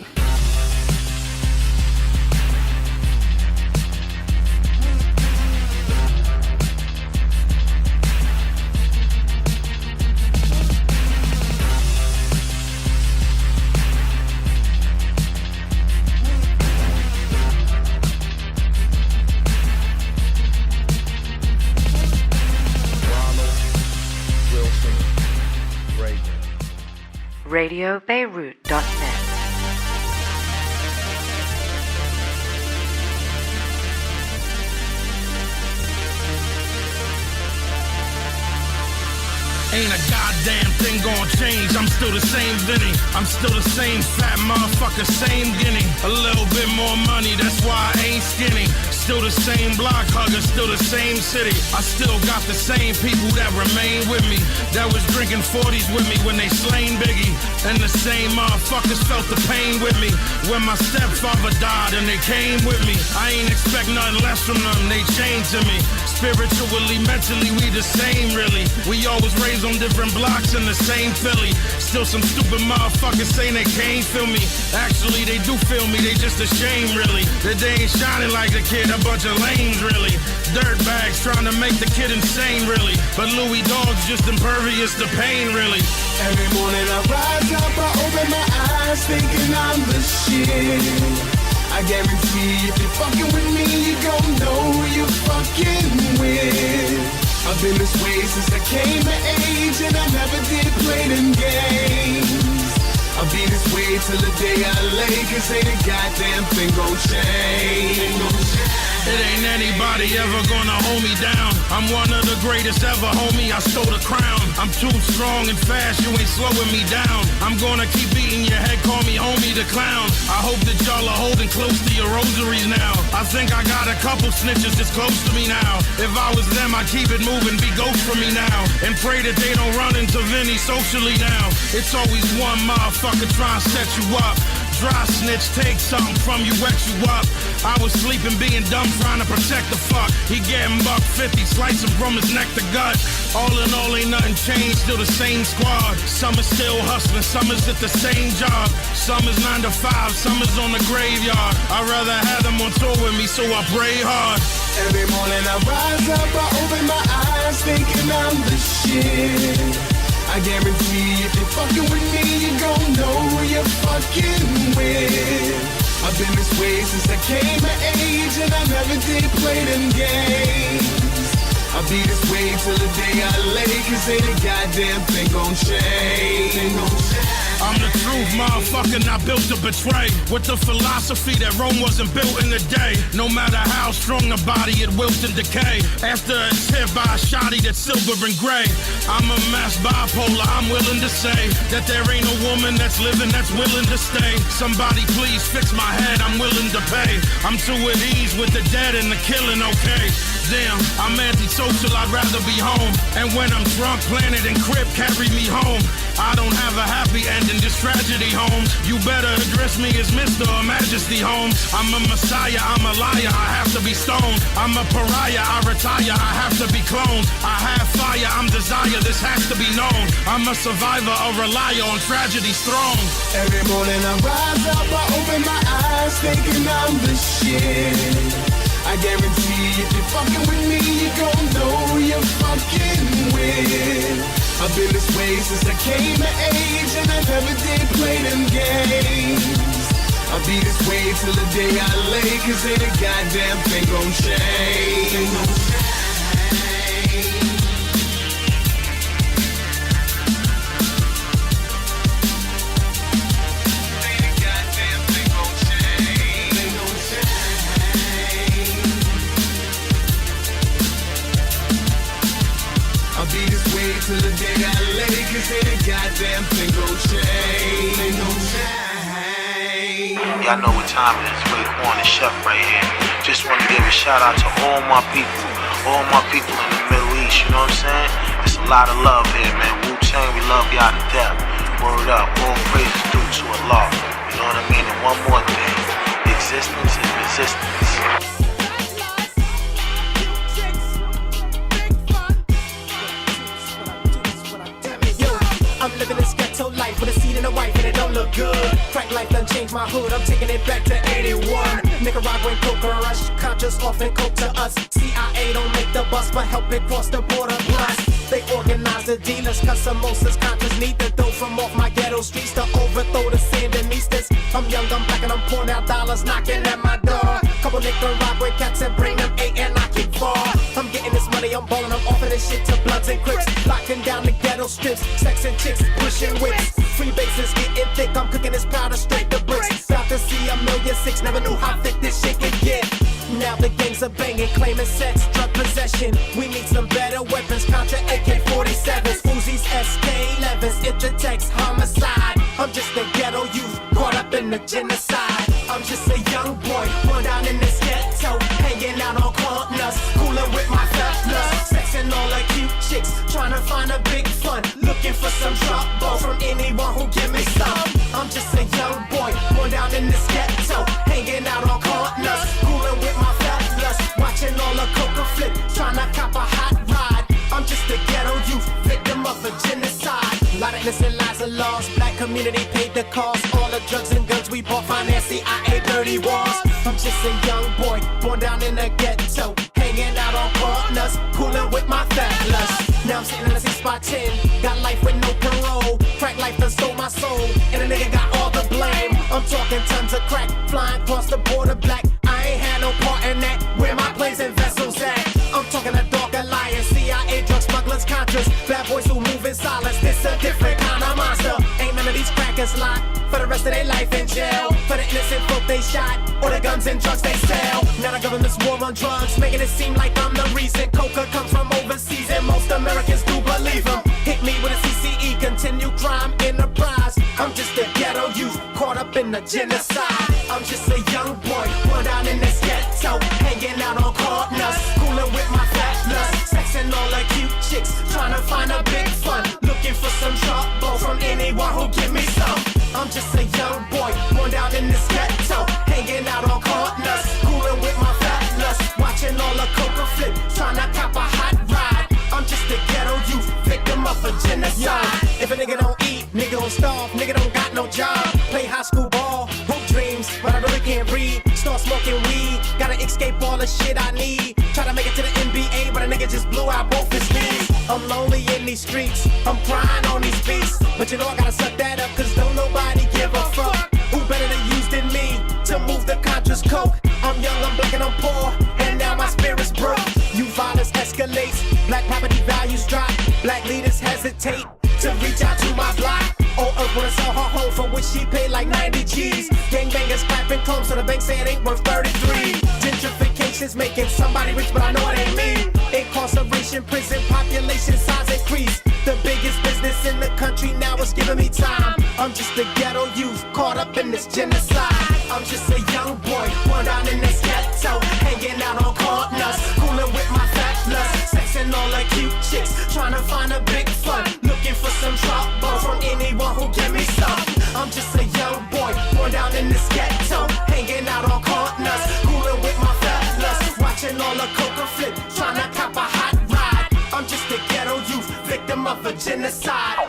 RadioBeirut.net. Ain't a goddamn thing gonna change. I'm still the same Vinny. I'm still the same fat motherfucker, same guinea. A little bit more money, that's why I ain't skinny. Still the same block hugger, still the same city. I still got the same people that remain with me, that was drinking 40s with me when they slain Biggie. And the same motherfuckers felt the pain with me when my stepfather died and they came with me. I ain't expect nothing less from them, they changed to me. Spiritually, mentally, we the same really. We always raised on different blocks in the same Philly. Still some stupid motherfuckers saying they can't feel me. Actually, they do feel me, they just ashamed really. That they ain't shining like the kid, a bunch of lames really. Dirtbags trying to make the kid insane really. But Louis Dogg's just impervious to pain really. Every morning I rise up, I open my eyes thinking I'm the shit. I guarantee if you're fucking with me, you gon' know who you're fucking with. I've been this way since I came of age, and I never did play them games. I'll be this way till the day I lay, cause ain't a goddamn thing gon' change. It ain't anybody ever gonna hold me down. I'm one of the greatest ever, homie, I stole the crown. I'm too strong and fast, you ain't slowing me down. I'm gonna keep beating your head, call me homie the clown. I hope that y'all are holding close to your rosaries now. I think I got a couple snitches that's close to me now. If I was them, I'd keep it moving, be ghost for me now. And pray that they don't run into Vinny socially now. It's always one motherfucker trying to set you up. Dry snitch, take something from you, wet you up. I was sleeping, being dumb, trying to protect the fuck. He getting $150, slicing from his neck to gut. All in all, ain't nothing changed, still the same squad. Some is still hustling, some is at the same job. Some is 9 to 5, some is on the graveyard. I'd rather have them on tour with me, so I pray hard. Every morning I rise up, I open my eyes, thinking I'm the shit. I guarantee if you're fucking with me, you gon' know who you're fucking with. I've been this way since I came of age, and I never did play them games. I'll be this way till the day I lay, cause ain't a goddamn thing gon' change. I'm the truth, motherfucker, not built to betray. With the philosophy that Rome wasn't built in a day. No matter how strong a body, it wilts and decay. After it's hit by a shotty that's silver and gray. I'm a mass bipolar, I'm willing to say that there ain't a woman that's living that's willing to stay. Somebody please fix my head, I'm willing to pay. I'm too at ease with the dead and the killing, okay. Damn, I'm antisocial, I'd rather be home. And when I'm drunk, Planet and Crip carry me home. I don't have a happy ending, this tragedy, Holmes. You better address me as Mr. or Majesty, Holmes. I'm a messiah, I'm a liar, I have to be stoned. I'm a pariah, I retire, I have to be cloned. I have fire, I'm desire, this has to be known. I'm a survivor, a relier on tragedy's throne. Every morning I rise up, I open my eyes, thinking I'm the shit. I guarantee if you're fucking with me, you gon' know who you're fucking with. I've been this way since I came of age, and I never did play them games. I'll be this way till the day I lay, cause ain't a goddamn thing gon' change. Till the day I lay, cause ain't a goddamn thing gon' change. Y'all know what time it is. Ray Horn, the chef right here. Just want to give a shout out to all my people in the Middle East, you know what I'm saying? It's a lot of love here, man. Wu-Tang, we love y'all to death. Word up, all praises due to Allah. You know what I mean? And one more thing, existence is resistance. I'm living this ghetto life with a seed and a wife and it don't look good. Crack life done changed my hood, I'm taking it back to 81. Nicaraguan coca rush, conscious often coke to us. CIA don't make the bus but help it cross the border. Plus, they organize the dealers, cause Samosas conscious need to throw from off my ghetto streets to overthrow the Sandinistas. I'm young, I'm black and I'm pouring out dollars knocking at my door. Couple Nicaraguan cats and bring them 8 and I keep 4. I'm getting this money, I'm balling, I'm offering this shit to Bloods and Crips. Locking down the ghetto strips, sex and chicks, pushing whips. Free bases getting thick, I'm cooking this powder straight to bricks. About to see $1,000,006, never knew how thick this shit could get. Now the gangs are banging, claiming sex, drug possession. We need some better weapons, Contra AK-47s, Uzis, SK-11s, Intertext, homicide. I'm just a ghetto youth, caught up in the genocide. I'm just a young boy, born down in this ghetto, hanging out on corners, cooling with my fellas, sexing all the cute chicks, trying to find a big fun, looking for some trouble from anyone who give me some. I'm just a young boy, born down in this ghetto, hanging out on corners, cooling with my fellas, watching all the coca flip, trying to cop a hot ride. I'm just a ghetto youth, victim of a genocide. A lot of innocent lives are lost, black community paid the cost. All the drugs and guns we bought, finance CIA dirty wars. I'm just a young boy, born down in the ghetto, hanging out on corners, cooling with my fellas. Now I'm sitting in a 6x10, got life with no parole. Crack life done stole my soul, and a nigga got all the blame. I'm talking tons of crack, flying across the border black. I ain't had no part in that, where my planes and vessels at. I'm talking a dark alliance, CIA Vegas lot. For the rest of their life in jail. For the innocent folk they shot, or the guns and drugs they sell. Now the government's war on drugs, making it seem like I'm the reason. Coca comes from overseas and most Americans do believe them. Hit me with a CCE, continue crime enterprise. I'm just a ghetto youth, caught up in the genocide. I'm just a young boy, born down in this ghetto, hanging out on corners, cooling with my fat lust, sexing all the cute chicks, trying to find a big fun, looking for some trouble from anyone who give me some. I'm just a young boy, born down in this ghetto, hanging out on corners, cooling with my fat lust, watching all the coca flip, trying to cop a hot ride. I'm just a ghetto youth, victim of a genocide. If a nigga don't eat, nigga don't starve, nigga don't got no job. Play high school ball, hoop dreams, but I really can't read. Start smoking weed, gotta escape all the shit I need. Try to make it to the NBA, but a nigga just blew out both his knees. I'm lonely in these streets, I'm crying on these beats. But you know I gotta suck that up, cause don't nobody give a fuck. Who better to use than me to move the Contra's coke? I'm young, I'm black and I'm poor, and now my spirit's broke. You violence escalates, black property values drop. Black leaders hesitate to reach out to my block. Old Earth wanna sell her home for which she paid like 90 G's. Gangbangers clapping combs so the bank say it ain't worth 33. Gentrification's making somebody rich, but I know it ain't me. Incarceration, prison, population size increase. The biggest business in the country now is giving me time. I'm just a ghetto youth caught up in this genocide. I'm just a young boy, born down in this ghetto, hanging out on corners, cooling with my fat lust, sexing all the cute chicks, trying to find a big fun, looking for some trouble from anyone who give me some. I'm just a young boy, born down in this ghetto, hanging out on corners, cooling with my fat lust, watching all the coca flip, trying to cop a hot ride. I'm just a ghetto youth, victim of a genocide.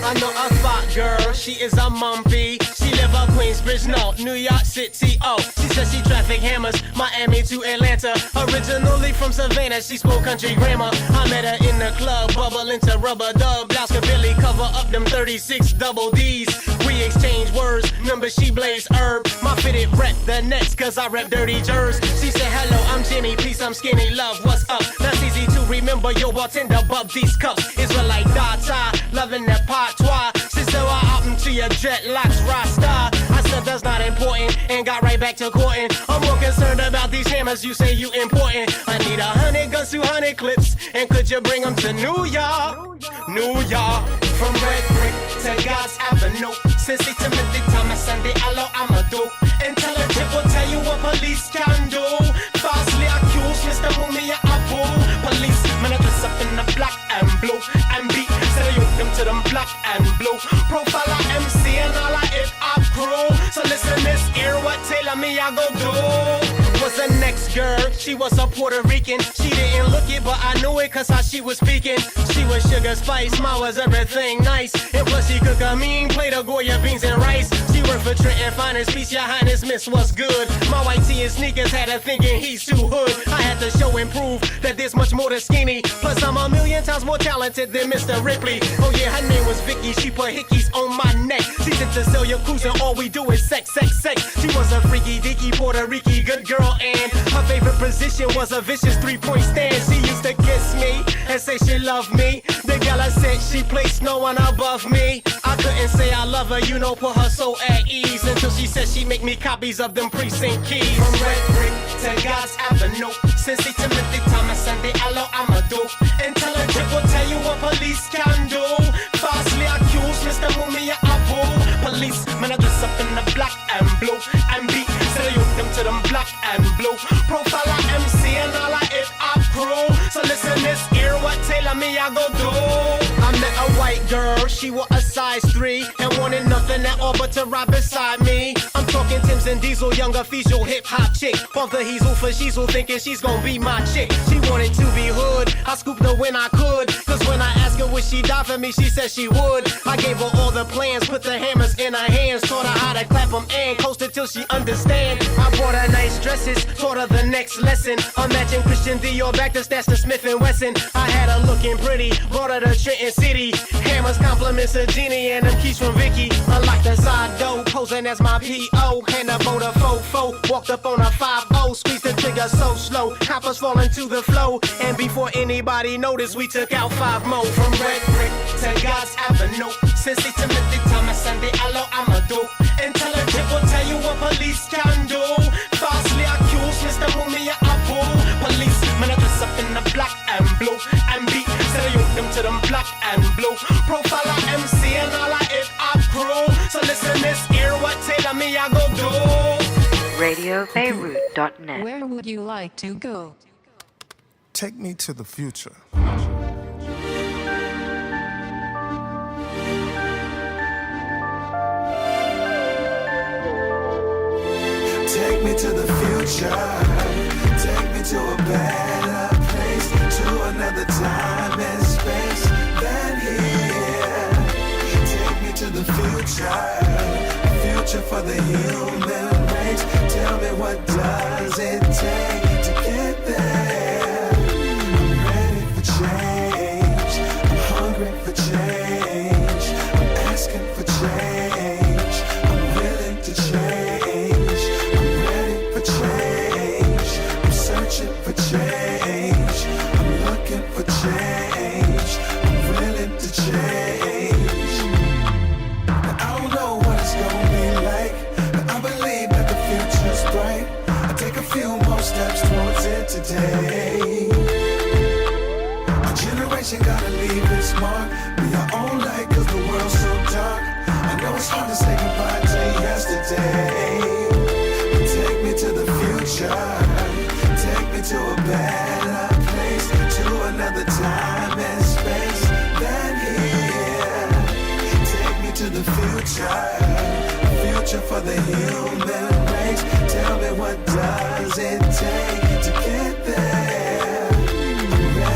I know a fat girl, she is a mumpy. She live up Queensbridge, no, New York City, oh. She says she traffic hammers, Miami to Atlanta. Originally from Savannah, she spoke country grammar. I met her in the club, bubble into rubber dub. Blouse could barely cover up them 36 double D's. We exchange words, number she blaze herb. My fitted rep the next, cause I rep dirty jers. She said, hello, I'm Jimmy, peace, I'm skinny, love, what's up? That's easy to remember, yo, bartender, bub these cups. Israelite data, loving that patois. She said, well, out into your dreadlocks, rasta. I said, that's not important, and got right back to courting. I'm more concerned about these hammers, you say you important. I need 100 guns, 200 clips, and could you bring them to New York? New York, from Red Brick to God's Avenue. Cincy, Timothy, Thomas, and the Allo Amadou. Intelligent will tell you what police can do. Falsely accused, Mr. Mumia Abu. Police, man, I dress up in the black and blue. And beat, sell you them to them black and blue. Profile MC and all I hip hop crew. So listen this ear, what Taylor me I go do. Was the next girl, she was a Puerto Rican. She didn't look it, but I knew it cause how she was speaking. She was sugar spice, ma was everything nice. And plus she cook a mean plate of Goya beans and rice. She worked for Trenton Finest, peace, your highness, miss, what's good? My white tee and sneakers had her thinking he's too hood. I had to show and prove that there's much more to skinny. Plus I'm a million times more talented than Mr. Ripley. Oh yeah, her name was Vicky, she put hickeys on my neck. She's into Celia Cruz and all we do is sex, sex, sex. She was a freaky, deaky, Puerto Rican, good girl. And her favorite position was a vicious 3-point stand. She used to kiss me and say she loved me. The girl I said she placed no one above me. I couldn't say I love her, you know, put her so at ease. Until she said she'd make me copies of them precinct keys. From Red Brick to God's Avenue. Cincy, Timothy, Thomas, and the Allo Amadou. Intelligent will tell you what police can do. Falsely accused, Mr. Mumia Abu. Police, man, I dress up in the black and blue. And beat, sell you them to them black and blue. Profile MC and all I hip hop crew. So listen this ear, what Taylor me I go do. I met a white girl, she wore a size 3 and wanted nothing at all but to ride beside me. I'm talking Tim Crimson Diesel, younger official hip hop chick. Pump the Heezel for Sheezel, thinking she's gonna be my chick. She wanted to be hood, I scooped her when I could. Cause when I asked her would she die for me, she said she would. I gave her all the plans, put the hammers in her hands, taught her how to clap them and coast it till she understand. I bought her nice dresses, taught her the next lesson. I'm matching Christian Dior back to Stats to Smith & Wesson. I had her looking pretty, brought her to Trenton City. Hammers, compliments of Jeannie and them keys from Vicky. Unlike the side door, posing as my P.O. Hand up on the fofo, walked up on a 5-0, squeezed the trigger so slow. Coppers falling to the flow, and before anybody noticed, we took out 5 more. From Red Brick to God's Avenue, Cincy, Timothy, Thomas, and the Aloe Amadou. Intelligent will tell you what police can do. Falsely accused, Mr. Mumia Abu. Police, man, I dress up in the black and blue. And beat, sell you them to them black and blue. Profiler MC and all I it I crew. So listen this ear, what tell me I go do. RadioBeirut.net. Where would you like to go? Take me to the future. Take me to the future. Take me to a better place, to another time and space than here. Take me to the future for the human race. Tell me what does it take to get there? I'm ready for change. I'm hungry for change. I'm asking for change. I'm willing to change. I'm ready for change. I'm searching for change. I'm looking for change. I'm willing to change. Now, I don't know what it's gonna be like, but I believe that the future's bright. I take a few more steps towards it today. Our generation gotta leave its mark. Be our own light, cause the world's so dark. I know it's hard to say goodbye to yesterday. But take me to the future. Take me to a better place, to another time and space than here. Take me to the future for the human race. Tell me what does it take to get there?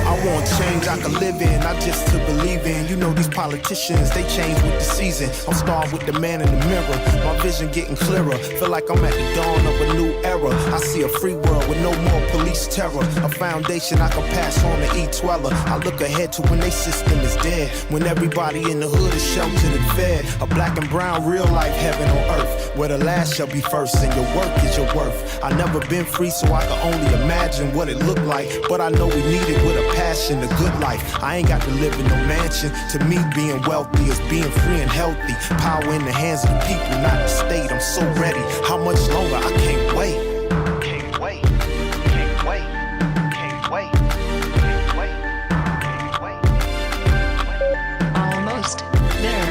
I want change I can live in, not just to believe in. You know these politicians, they change with the season. I'm starting with the man in the mirror, my vision getting clearer. Feel like I'm at the dawn of a new era. I see a free world with no more police terror. A foundation I can pass on to each dweller. I look ahead to when they system is dead, when everybody in the hood is sheltered and fed. A black and brown real life heaven on earth, where the last shall be first and your work is your worth. I never been free, so I can only imagine what it looked like, but I know we need it with a passion, a good life. I ain't got to live in no mansion. To me, being wealthy is being free and healthy. Power in the hands of the people, not the state. I'm so ready. How much longer? I can't wait. Can't wait. Can't wait. Can't wait. Can't wait. Can't wait. Almost there.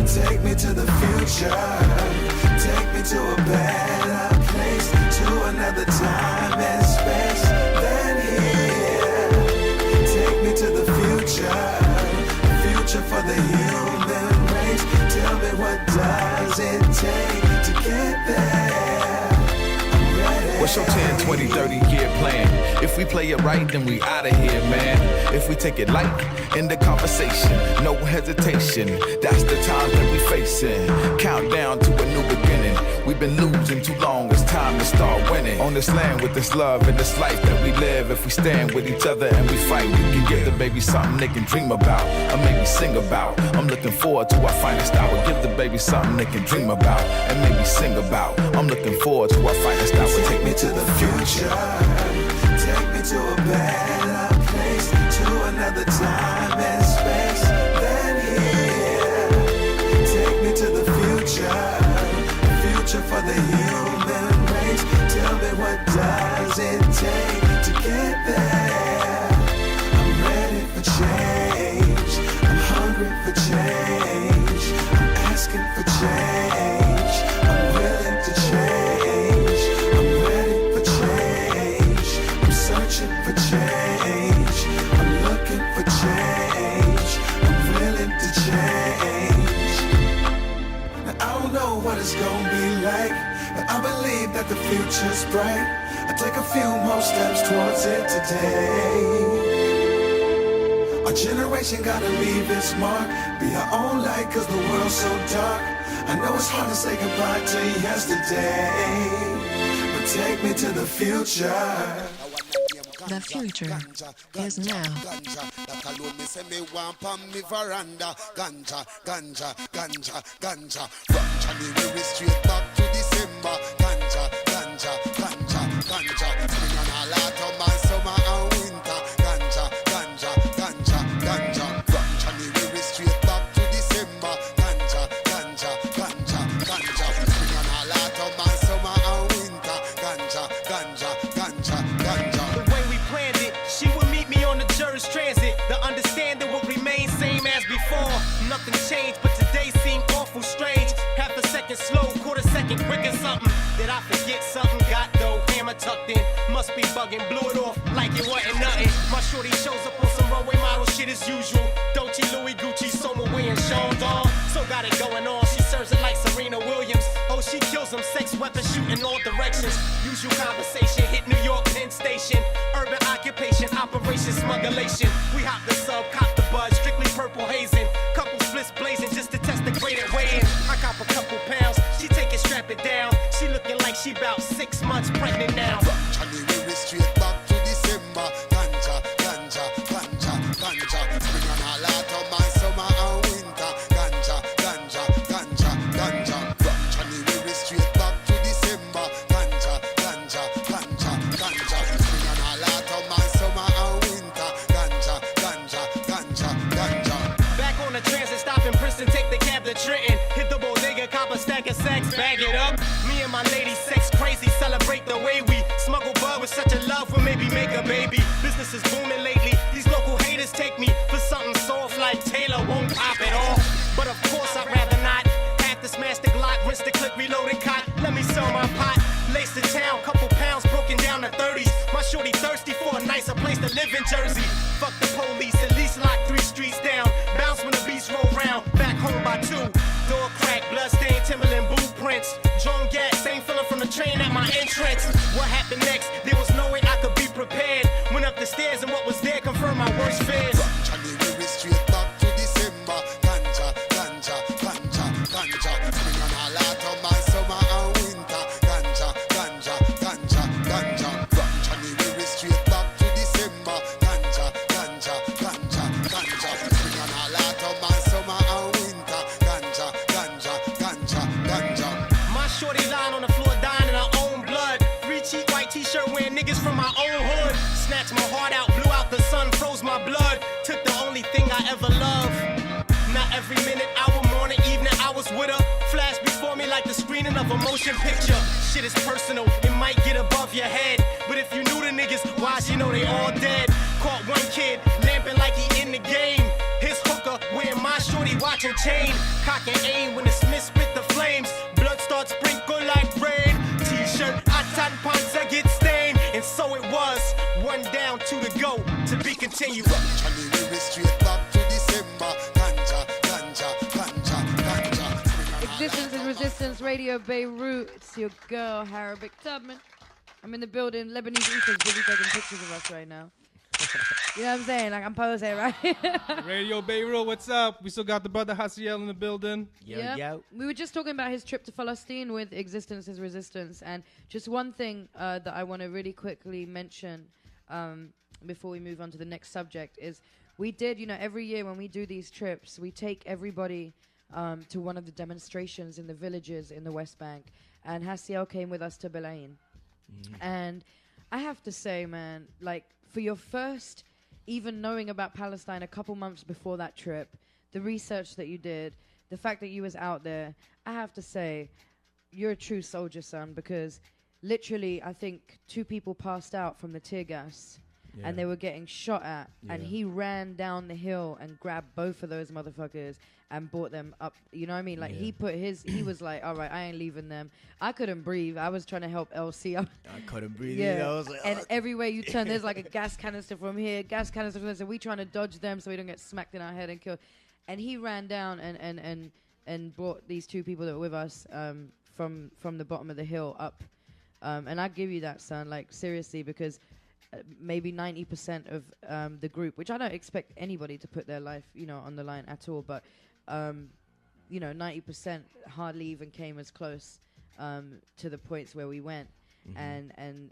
Take me to the future. Take me to a better place, to another time and space than here. Take me to the future for the human race. Tell me what does it take to get there? I'm ready. What's your 10, 20, 30 year plan? If we play it right, then we outta here, man. If we take it light, in the conversation, no hesitation. That's the times that we facing. Countdown to a new beginning. We've been losing too long, it's time to start winning. On this land with this love and this life that we live. If we stand with each other and we fight, we can give the baby something they can dream about, or maybe sing about. I'm looking forward to our finest hour. Give the baby something they can dream about, and maybe sing about. I'm looking forward to our finest hour. Take me to the future. Take me to a better place, to another time and space than here. Take me to the future for the human race. Tell me what does it take to get there? I'm ready for change. I'm hungry for change. future's bright. I take a few more steps towards it today. Our generation gotta leave its mark. Be our own light, cause the world's so dark. I know it's hard to say goodbye to yesterday, but take me to the future. The future is now. That alone me say me want on me veranda. Ganja, ganja, ganja, ganja. From January straight back to December. Ganja, ganja, ganja, ganja. Spring and all autumn and summer and winter. Ganja, ganja, ganja, ganja. From January straight back to December. Ganja, ganja, ganja, ganja. Spring and all autumn and summer and winter. Ganja, ganja, ganja, ganja. She would meet me on the Jersey Transit. The understanding would remain same as before. Nothing changed, but today seemed awful strange. Half a second slow, quarter second quick or something. Did I forget something? Got though, hammer tucked in. Must be bugging, blew it off like it wasn't nothing. My shorty shows up on some runway model shit as usual. Dolce, Louis, Gucci, Soma, Way, and Sean Dawn. So got it going on. She serves it like Serena Williams. Oh, she kills them. Sex weapon shooting all directions. Usual conversation. Hit New York Penn Station. Urban occupation. Operation Smugglation. We hop the sub, cop the bud. Strictly purple hazing. Couple splits blazing just to test the graded weigh-in. I cop a couple pounds. She take it, strap it down. She looking like she about 6 months pregnant now. From January straight back to December. Ganja, ganja, ganja, ganja. Spring and all autumn and summer and winter. Ganja, ganja, ganja, ganja. From January straight back to December. Ganja, ganja, ganja, ganja. Spring and all autumn and summer and winter. Ganja, ganja, ganja, ganja. Back on the transit stop in Princeton, take the cab to Trenton. Hit the bodega, cop a stack of sacks, bag it up. Me and my lady, sex crazy, celebrate the way we smuggle bud with such a love for maybe make a baby. Business is booming lately. These local haters take me for something soft like Taylor won't pop it off. But of course I'd rather not. Have to smash the Glock, rinse the clip, reload and cot. Let me sell my pot. Lace the town, couple pounds broken down to 30s. My shorty thirsty for a nicer place to live in Jersey. Fuck the police, at least lock 3 streets down. Bounce when the beats roll round, back home by 2. Door crack, bloodstained Timberland blueprints. Drone gas, same feeling from the train at my entrance. What happened next? There was no way I could be prepared. Went up the stairs and what was there confirmed my worst fears. From January straight back to December. Ganja, ganja, ganja, ganja. Spring and all autumn and summer and winter. Ganja, ganja, ganja, ganja. From January straight back to December. Ganja, ganja, ganja, ganja. Spring and all autumn and summer and winter. Ganja, ganja, ganja, ganja. My shorty lying on the floor dying in her own blood. 3 cheap white t-shirt wearing niggas from my own hood. Snatched my heart out, blew out the sun, froze my blood. Took the only thing I ever loved. Now every minute, hour, morning, evening, I was with her. Flash before me like the screening of a motion picture. Shit is personal, it might get above your head. But if you knew the niggas, why you know they all dead? Caught one kid, lamping like he in the game. His hooker, wearing my shorty watching chain. Cock and aim when the Smith spit the flames. Blood starts sprinkle like rain. T-shirt, hot pants, I get stained. And so it was, 1 down, 2 to go. To be continued. From January straight back to December. Ganja, ganja, ganja, ganja. Existence is Resistance Radio Beirut. It's your girl, Arabic Tubman. I'm in the building. Lebanese Ethan's busy taking pictures of us right now. You know what I'm saying? Like, I'm posing, right? Radio Beirut, what's up? We still got the brother Hasiel in the building. Yeah. We were just talking about his trip to Palestine with Existence is Resistance. And just one thing that I want to really quickly mention before we move on to the next subject is we did, every year when we do these trips, we take everybody to one of the demonstrations in the villages in the West Bank. And Hasiel came with us to Belain. And I have to say, man, like, for your first, even knowing about Palestine a couple months before that trip, the research that you did, the fact that you was out there, I have to say, you're a true soldier, son, because literally, I think 2 people passed out from the tear gas. Yeah. And they were getting shot at, and Yeah. he ran down the hill and grabbed both of those motherfuckers and brought them up. You know what I mean? Like, Yeah. he was like, all right, I ain't leaving them. I couldn't breathe. I was trying to help LC. I couldn't breathe. Yeah, Either. I was like, and everywhere you turn, there's like a gas canister from here, gas canister from there. So we trying to dodge them so we don't get smacked in our head and killed. And he ran down and brought these 2 people that were with us from the bottom of the hill up And I give you that, son, like seriously, because maybe 90% of the group, which I don't expect anybody to put their life, on the line at all, but 90% hardly even came as close to the points where we went. Mhm. And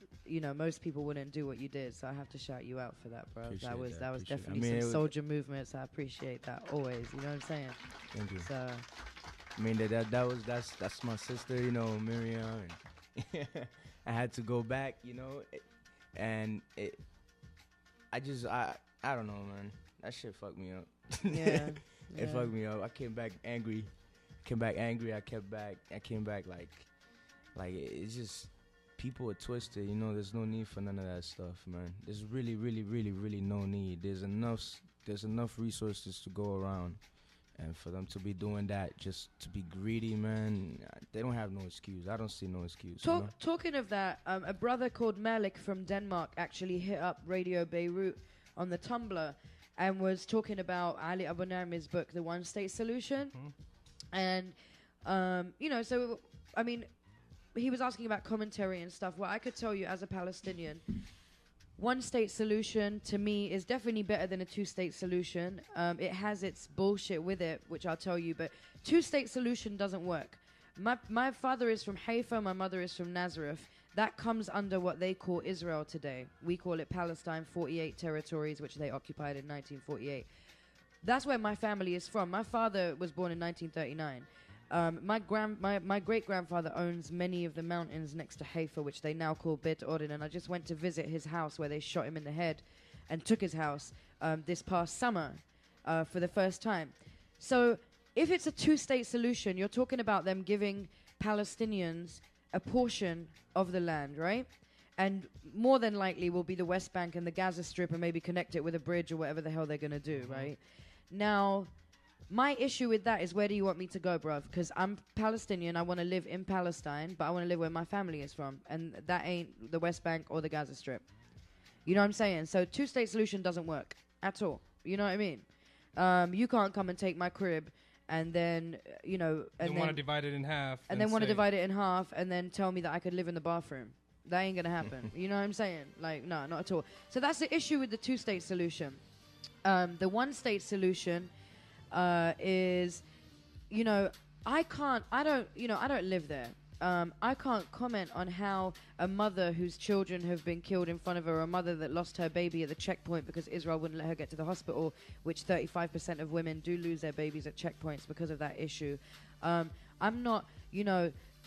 most people wouldn't do what you did, so I have to shout you out for that, bro. Appreciate that was appreciate it. definitely it some was- soldier movements. I appreciate that always. You know what I'm saying? Thank you. So I mean that's my sister, Miriam, and I had to go back, and I don't know, man. That shit fucked me up. Yeah, It fucked me up. I came back angry. I came back like it's just people are twisted. There's no need for none of that stuff, man. There's really, really, really, really no need. There's enough resources to go around. And for them to be doing that, just to be greedy, man, they don't have no excuse. I don't see no excuse. Talking of that, a brother called Malik from Denmark actually hit up Radio Beirut on the Tumblr and was talking about Ali Abunarmi's book, The One State Solution. And, so, I mean, he was asking about commentary and stuff. Well, I could tell you as a Palestinian, one state solution to me is definitely better than a two-state solution. It has its bullshit with it, which I'll tell you, but two-state solution doesn't work. My father is from Haifa, my mother is from Nazareth. That comes under what they call Israel today. We call it Palestine, 48 territories, which they occupied in 1948. That's where my family is from. My father was born in 1939. My great-grandfather owns many of the mountains next to Haifa, which they now call Bet Oren, and I just went to visit his house where they shot him in the head and took his house this past summer for the first time. So if it's a two-state solution, you're talking about them giving Palestinians a portion of the land, right? And more than likely will be the West Bank and the Gaza Strip and maybe connect it with a bridge or whatever the hell they're going to do, right? Now, my issue with that is, where do you want me to go, bruv? Because I'm Palestinian, I want to live in Palestine, but I want to live where my family is from, and that ain't the West Bank or the Gaza Strip. You know what I'm saying? So two-state solution doesn't work at all. You know what I mean? You can't come and take my crib and then, and then want to divide it in half. And then want to divide it in half and then tell me that I could live in the bathroom. That ain't going to happen. You know what I'm saying? Like, no, not at all. So that's the issue with the two-state solution. The one-state solution is, I don't live there. I can't comment on how a mother whose children have been killed in front of her, or a mother that lost her baby at the checkpoint because Israel wouldn't let her get to the hospital, which 35% of women do lose their babies at checkpoints because of that issue. I'm not,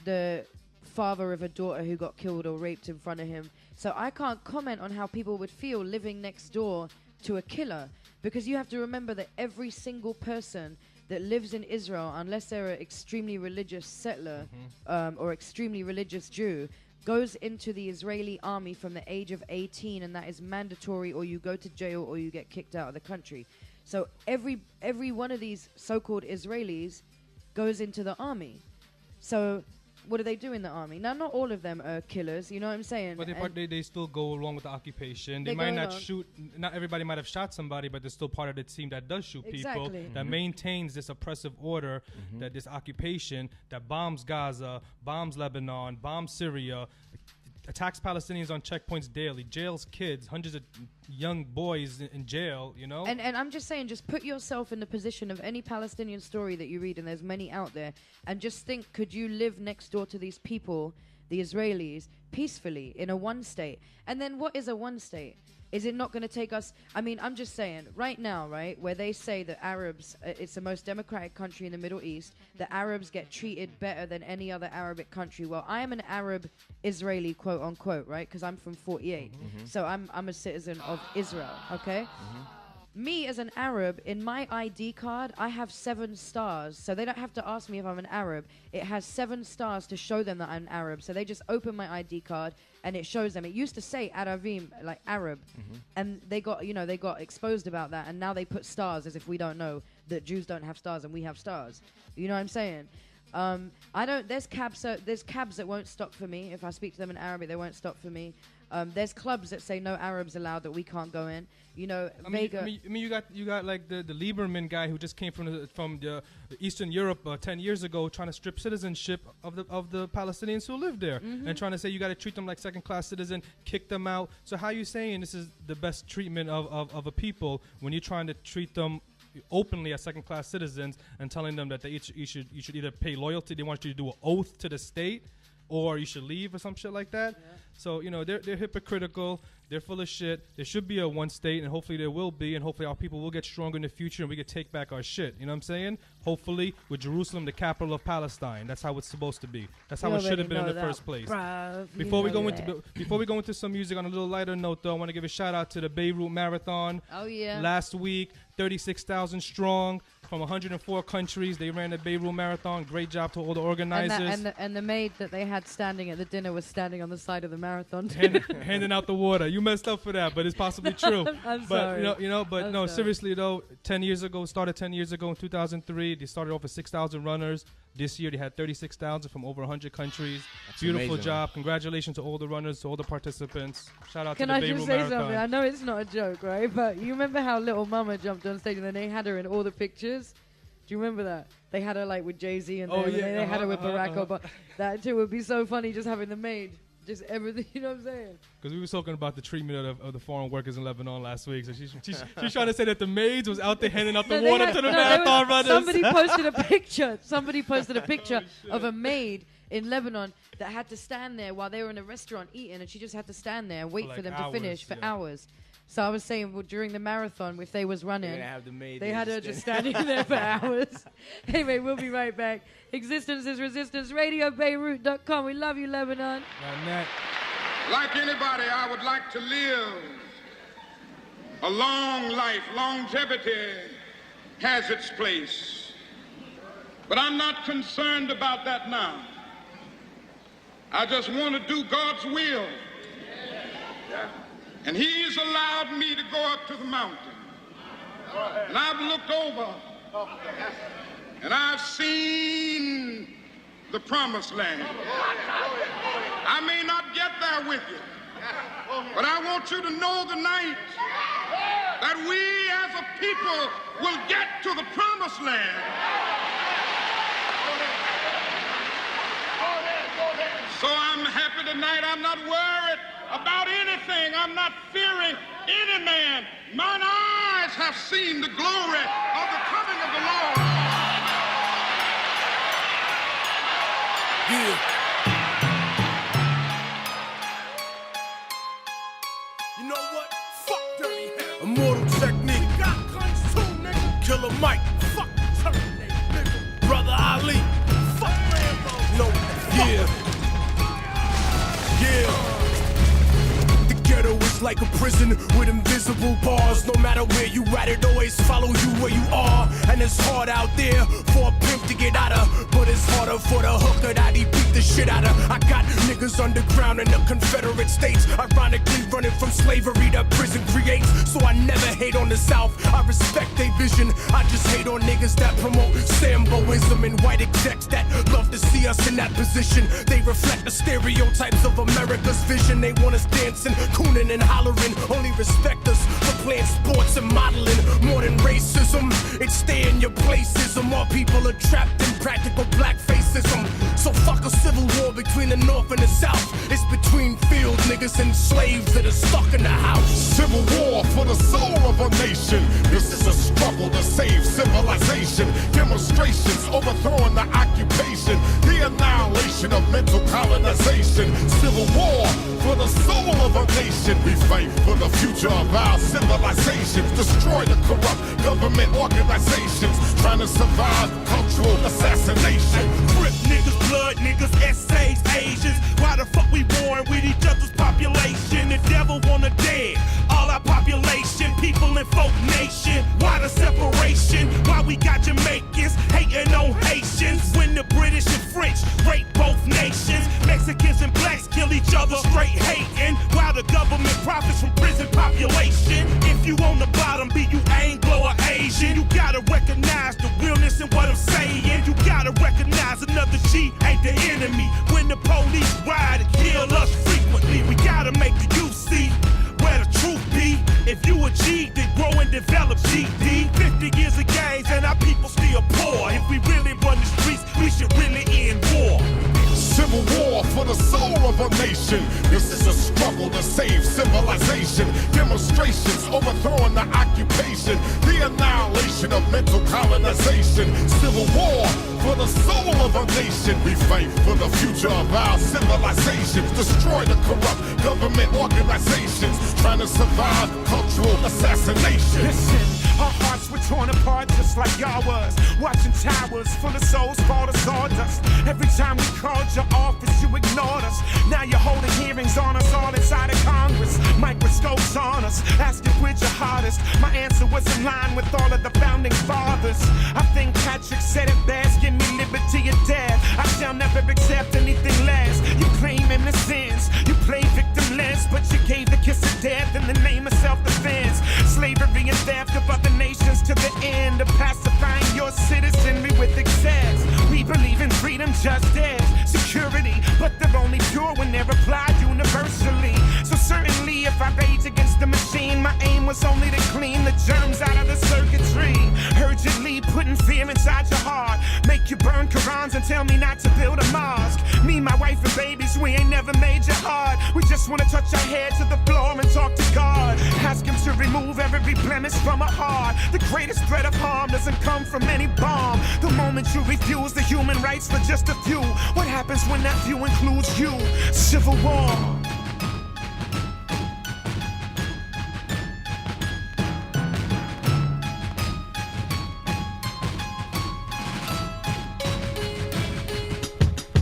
the father of a daughter who got killed or raped in front of him. So I can't comment on how people would feel living next door to a killer, because you have to remember that every single person that lives in Israel, unless they're an extremely religious settler or extremely religious Jew, goes into the Israeli army from the age of 18, and that is mandatory, or you go to jail or you get kicked out of the country. So every one of these so-called Israelis goes into the army. So what do they do in the army? Now, not all of them are killers, you know what I'm saying? But they still go along with the occupation. They might not shoot. Not everybody might have shot somebody, but they're still part of the team that does shoot people, that maintains this oppressive order, that this occupation that bombs Gaza, bombs Lebanon, bombs Syria, attacks Palestinians on checkpoints daily, jails kids, hundreds of young boys in jail, And I'm just saying, just put yourself in the position of any Palestinian story that you read, and there's many out there, and just think, could you live next door to these people, the Israelis, peacefully in a one state? And then what is a one state? Is it not going to take us? I mean, I'm just saying, right now, right, where they say that Arabs, it's the most democratic country in the Middle East, the Arabs get treated better than any other Arabic country. Well, I am an Arab Israeli, quote unquote, right? Because I'm from 48. So I'm a citizen of Israel, okay? Me as an Arab, in my ID card, I have 7 stars. So they don't have to ask me if I'm an Arab. It has 7 stars to show them that I'm Arab. So they just open my ID card and it shows them. It used to say Aravim, like Arab. And they got exposed about that. And now they put stars as if we don't know that Jews don't have stars and we have stars. You know what I'm saying? There's cabs that won't stop for me. If I speak to them in Arabic, they won't stop for me. There's clubs that say no Arabs allowed, that we can't go in. You know, Vega. I mean, you got like the Lieberman guy who just came from the Eastern Europe 10 years ago, trying to strip citizenship of the Palestinians who live there, and trying to say you got to treat them like second-class citizen, kick them out. So how are you saying this is the best treatment of a people when you're trying to treat them openly as second-class citizens and telling them that you should either pay loyalty, they want you to do an oath to the state, or you should leave or some shit like that. Yeah. So, you know, they're hypocritical. They're full of shit. There should be a one state, and hopefully there will be, and hopefully our people will get stronger in the future and we can take back our shit. You know what I'm saying? Hopefully with Jerusalem, the capital of Palestine. That's how it's supposed to be. That's how it should have been in the first place. Before we go into some music, on a little lighter note, though, I want to give a shout out to the Beirut Marathon. Oh, yeah. Last week, 36,000 strong from 104 countries. They ran the Beirut Marathon. Great job to all the organizers. And the maid that they had standing at the dinner was standing on the side of the marathon. Handing out the water. You messed up for that, but it's possibly true. I'm sorry. I'm sorry. Seriously though, 10 years ago in 2003. They started off with 6,000 runners. This year they had 36,000 from over 100 countries. That's Beautiful amazing, job. Congratulations to all the runners, to all the participants. Shout out Can to the I Beirut just say Marathon. something? I know it's not a joke, right? But you remember how Little Mama jumped on stage and then they had her in all the pictures? Do you remember that? They had her like with Jay-Z and they had her with Barack Obama. That too would be so funny, just having the maid. Just everything, you know what I'm saying? Because we were talking about the treatment of the foreign workers in Lebanon last week. So she's trying to say that the maids was out there handing out the water to the marathon runners. Somebody posted a picture. Somebody posted a picture of a maid in Lebanon that had to stand there while they were in a restaurant eating, and she just had to stand there and wait for them to finish for hours. So I was saying, well, during the marathon, if they was running, they had her just standing there for hours. Anyway, we'll be right back. Existence is Resistance, RadioBeirut.com. We love you, Lebanon. Like anybody, I would like to live a long life. Longevity has its place. But I'm not concerned about that now. I just want to do God's will. And he's allowed me to go up to the mountain. And I've looked over and I've seen the promised land. I may not get there with you, but I want you to know tonight that we as a people will get to the promised land. So I'm happy tonight. I'm not worried about anything. I'm not fearing any man. Mine eyes have seen the glory of the coming of the Lord. Yeah. You know what? Fuck dirty hell. Immortal technique. Got guns too, nigga. Killer Mike. Fuck Terminator, nigga. Brother Ali. Fuck Rambo. No. Yeah. Yeah. Ghetto is like a prison with invisible bars. No matter where you at, it always follow you where you are. And it's hard out there for a pimp to get out of, but it's harder for the hooker that he beat the shit out of. I got niggas underground in the Confederate States, ironically running from slavery that prison creates. So I never hate on the South, I respect their vision. I just hate on niggas that promote Samboism and white execs that love to see us in that position. They reflect the stereotypes of America's vision. They want us dancing, cooning and hollering, only respect us for playing sports and modeling. More than racism, it's stay in your placism. All people are trapped in practical blackfacism. So fuck a civil war between the North and the South. It's between field niggas and slaves that are stuck in the house. Civil war for the soul of a nation. This is a struggle to save civilization. Demonstrations overthrowing the occupation. The annihilation of mental colonization. Civil war for the soul of a nation. We fight for the future of our civilizations. Destroy the corrupt government organizations. Trying to survive cultural assassination. Rip niggas, blood niggas, essays, Asians. Why the fuck we born with each other's population? The devil wanna dead all our population, people in folk nation. Why the separation? Why we got Jamaicans hating on Haitians? When the British and French rape both nations, Mexicans and blacks kill each other straight hating, while the government profits from prison population. If you on the bottom, be you Anglo or Asian, you gotta recognize the realness in what I'm saying. You gotta recognize another G ain't the enemy. When the police ride and kill us frequently, we gotta make the use develop GD. 50 years of gains and our people still poor. If we really run the streets, we should really end war. Civil war for the soul of a nation. This is a struggle to save civilization. Demonstrations overthrowing the occupation. The annihilation of mental colonization. Civil war for the soul of a nation. We fight for the future of our civilizations. Destroy the corrupt government organizations. Trying to survive cultural assassination. Listen, our hearts were torn apart just like y'all was. Watching towers full of souls fall to sawdust. Every time we called your office, you ignored us. Now you're holding hearings on us all inside of Congress. Microscopes on us, asking which are hardest. My answer was in line with all of the founding fathers. I think Patrick said it best, give me liberty or death. I shall never accept anything less. You claim innocence, you play victimless, but you gave the kiss of death in the name of self-defense. Slavery and theft of other nations to the end of pacifying your citizenry with excess. We believe in freedom, justice, security, but they're only pure when they're applied universally. So certainly if I rage against the machine, my aim was only to clean the germs out of the circuitry. Urgently putting fear inside your heart, make you burn Qurans and tell me not to build a mosque. Me, my wife and babies, we ain't never made you hard. We just wanna touch our head to the floor and talk to God. Ask him to remove every blemish from our heart. The greatest threat of harm doesn't come from any bomb. The moment you refuse the human rights for just a few, what happens when that few includes you? Civil war.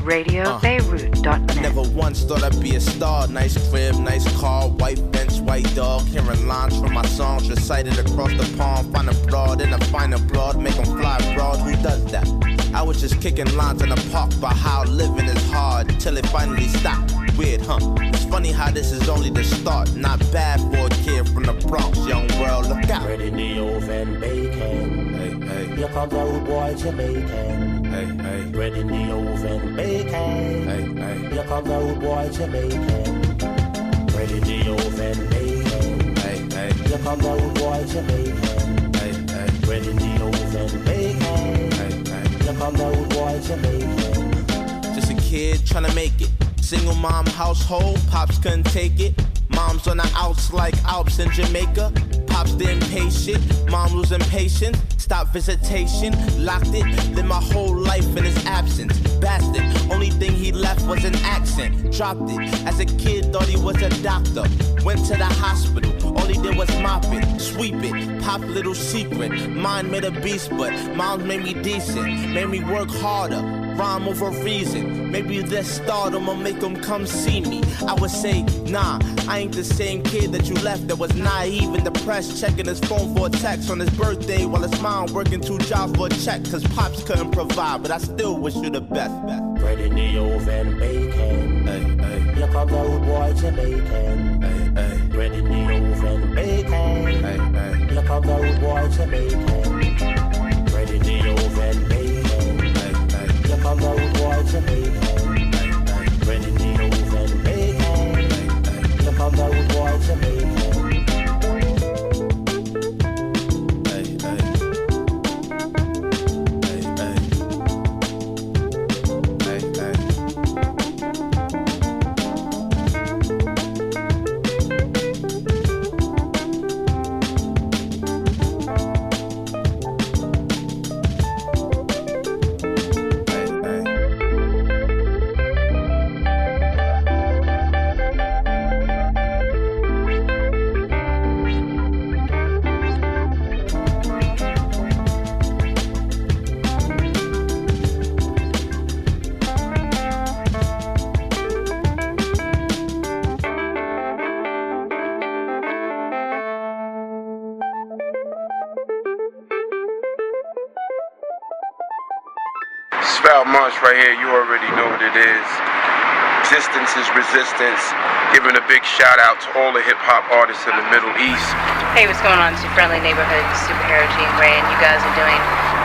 RadioBeirut.net. Never once thought I'd be a star. Nice crib, nice car, white bench, white dog. Hearing lines from my songs recited across the pond. Find a broad and a finer broad, make them fly abroad. Who does that? I was just kicking lines in the park about how living is hard till it finally stopped. Weird, huh? It's funny how this is only the start. Not bad for a kid from the Bronx, young world. Look out. Bread in the oven, bacon. Hey, hey. Here comes the old boy Jamaican. Hey, hey. Bread in the oven, bacon. Hey, hey. Here comes the old boy Jamaican. Bread in the oven, bacon. Hey, hey. Here comes the old boy Jamaican. Hey, hey. Bread in the oven, bacon. Hey, hey. Here comes the old boy Jamaican. Just a kid trying to make it. Single mom household, pops couldn't take it. Mom's on the outs like Alps in Jamaica. Pops didn't pay shit, mom losing patience. Stop visitation, locked it, lived my whole life in his absence. Bastard, only thing he left was an accent. Dropped it, as a kid thought he was a doctor. Went to the hospital, all he did was mop it, sweep it, pop little secret. Mine made a beast, but mom's made me decent. Made me work harder, rhyme over reason. Maybe this stardom will make him come see me. I would say, nah, I ain't the same kid that you left that was naive and depressed, checking his phone for a text on his birthday while his mom working 2 jobs for a check, cause pops couldn't provide, but I still wish you the best. Bread in the oven, bacon. Hey, hey. Here comes the old boy Jamaican. Hey, hey. Bread in the oven, bacon. Hey, hey. Here comes the old boy Jamaican. Bread in the oven, bacon. Hey, hey. Here comes the old boy Jamaican. Hey, hey. Bread in the oven, bacon. Hey, hey. Here comes the old boy Jamaican. Months right here, you already know what it is. Existence is resistance. Giving a big shout out to all the hip hop artists in the Middle East. Hey, what's going on? It's your friendly neighborhood superhero Jean Grey, and you guys are doing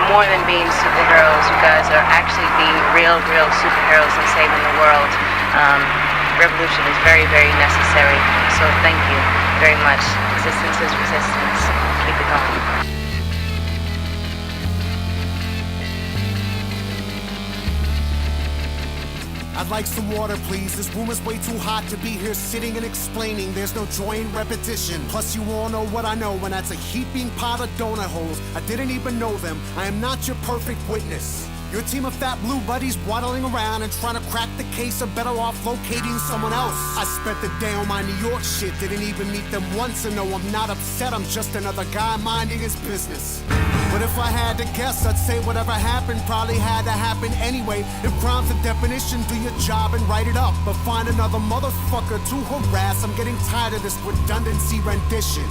more than being superheroes. You guys are actually being real superheroes and saving the world. Revolution is very, very necessary. So thank you very much. Existence is resistance. Keep it going. I'd like some water, please. This room is way too hot to be here sitting and explaining. There's no joy in repetition. Plus, you all know what I know, and that's a heaping pot of donut holes. I didn't even know them. I am not your perfect witness. Your team of fat blue buddies waddling around and trying to crack the case are better off locating someone else. I spent the day on my New York shit, didn't even meet them once, and no, I'm not upset, I'm just another guy minding his business. But if I had to guess, I'd say whatever happened probably had to happen anyway. If crime's the definition, do your job and write it up. But find another motherfucker to harass. I'm getting tired of this redundancy rendition.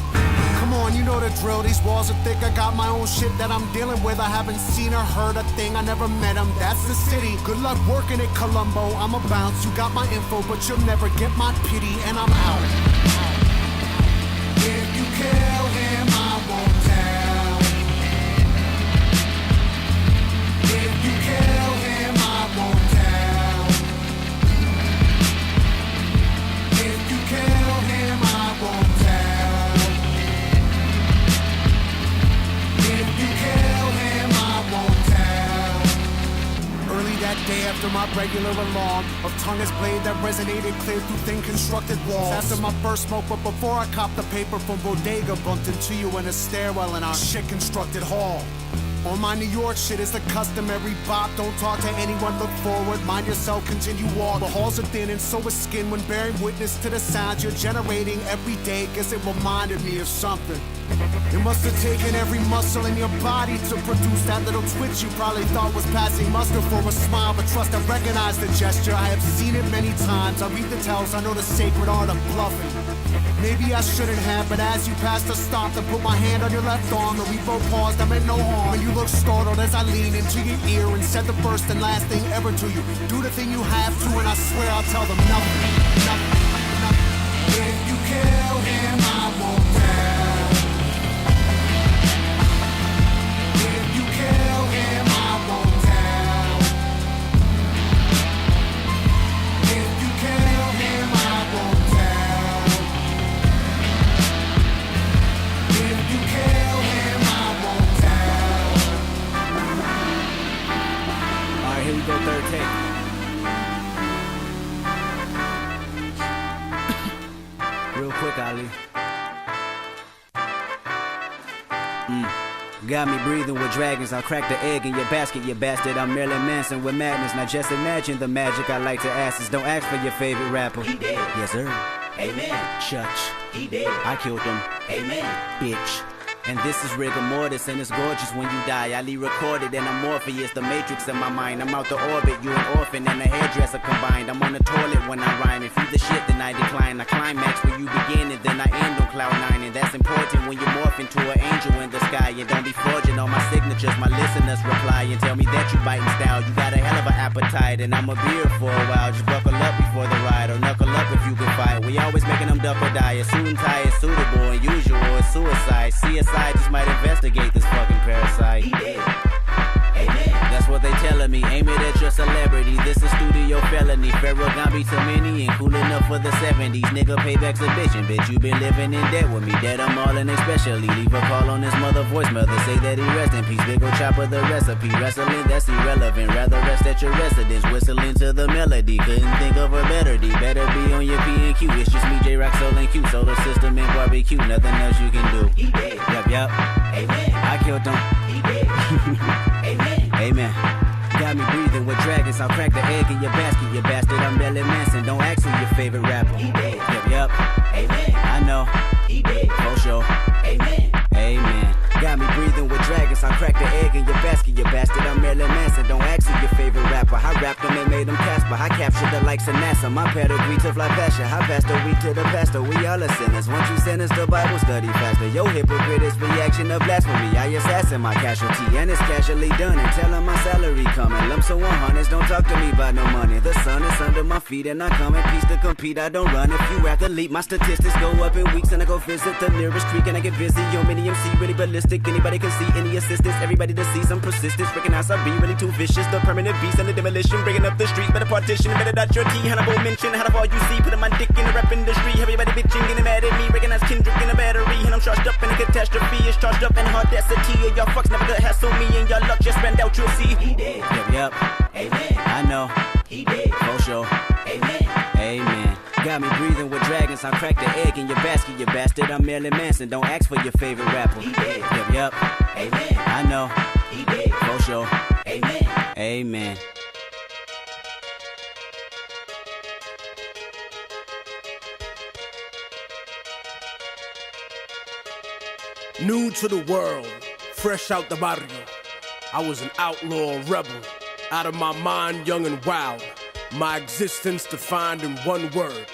Come on, you know the drill, these walls are thick. I got my own shit that I'm dealing with. I haven't seen or heard a thing, I never met him. That's the city. Good luck working at Colombo. I'm a bounce, you got my info, but you'll never get my pity, and I'm out. If you kill him, I won't tell. If you kill him, I won't tell. If you kill him, I won't tell. If you kill him, I won't tell. Early that day after my regular alarm of tongue as blade that resonated clear through thin constructed walls. After my first smoke, but before I copped the paper from Bodega, bumped into you in a stairwell in our shit constructed hall. On my New York shit is the customary bop. Don't talk to anyone, look forward, mind yourself, continue walk. The halls are thin and so is skin when bearing witness to the sounds you're generating every day. Guess it reminded me of something. It must have taken every muscle in your body to produce that little twitch you probably thought was passing muster for a smile. But trust, I recognize the gesture, I have seen it many times. I read the tells, I know the sacred art of bluffing. Maybe I shouldn't have, but as you passed, I stopped and put my hand on your left arm, and we both paused, I meant no harm. And you looked startled as I leaned into your ear and said the first and last thing ever to you. Do the thing you have to, and I swear I'll tell them nothing. If you kill him, I won't tell. If you kill him, I won't tell. If you kill him, I won't tell. If you kill him, I won't tell. Alright, here we go, third take. Real quick, Ali. Got me breathing with dragons. I'll crack the egg in your basket, you bastard. I'm Marilyn Manson with madness. Now just imagine the magic I like to ask is don't ask for your favorite rapper. He dead. Yes, sir. Amen. Church. He dead. I killed him. Amen. Bitch. And this is rigor mortis, and it's gorgeous when you die. I recorded and I'm Morpheus, the matrix in my mind. I'm out the orbit, you an orphan and a hairdresser combined. I'm on the toilet when I rhyme. If you the shit, then I decline. I climax where you begin, and then I end on cloud 9. And that's important when you morph into an angel in the sky. And don't be forging all my signatures. My listeners reply and tell me that you biting style. You got a hell of an appetite, and I'm a beer for a while. Just buckle up before the ride, or knuckle up if you can fight. We always making them duck or die. A suit and tie is suitable, and usual is suicide. CSI just might investigate this fucking parasite. He dead. Amen. That's what they telling me. Aim it at your celebrity. This is studio felony. Pharaoh Gambi to many and cool enough for the 70s. Nigga, payback's a bitchin'. Bitch, you been living in debt with me. Dead I'm all in especially. Leave a call on his mother voicemail to say that he rest in peace. Big ol' chopper the recipe. Wrestling, that's irrelevant. Rather rest at your residence. Whistling to the melody. Couldn't think of a better D. Better be on your P&Q. It's just me, J-Rock, Soul, and Q. Solar system and barbecue. Nothing else you can do. He dead. Yup. Amen. I killed him. He dead. Amen. Amen. Got me breathing with dragons. I'll crack the egg in your basket, you bastard. I'm Marilyn Manson. Don't ask who your favorite rapper. He dead. Yup. Amen. I know. He dead. For sure. Amen. Amen. Got me breathing with dragons. I'll crack the egg in your basket, you bastard. I'm Marilyn Manson. Don't ask who your favorite rapper. I rapped them and made them Casper. I captured the likes of NASA. My pedigree to fly past you. I passed the week to the pastor. We all are sinners. Once you sentence the Bible study faster. Yo, hypocrite is reaction of blasphemy. I assassin my casualty, and it's casually done. And tell him my salary coming. Lumps of 100s. Don't talk to me about no money. The sun is under my feet, and I come in peace to compete. I don't run. If you athlete, my statistics go up in weeks, and I go visit the nearest creek, and I get busy. Yo, mini MC really ballistic. Anybody can see any assistance. Everybody the see some persistence. Recognize I be really too vicious. The permanent beast and the demolition. Bringing up the streets, better partition. Better dot your T. Hannibal mention. How the all you see. Putting my dick in the rap industry. Everybody bitching, getting mad at me. Recognize Kendrick in a battery. And I'm charged up in a catastrophe. It's charged up in audacity. And y'all fucks never gonna hassle me. And y'all luck just ran out, you'll see. He did. Yep. Amen. I know. He did. For sure. Amen. Amen. Got me breathing with dragons. I cracked the egg in your basket, you bastard. I'm Marilyn Manson. Don't ask for your favorite rapper. He did. Yep. Amen. I know. He did. For sure. Amen. Amen. New to the world, fresh out the barrio. I was an outlaw rebel, out of my mind, young and wild. My existence defined in one word: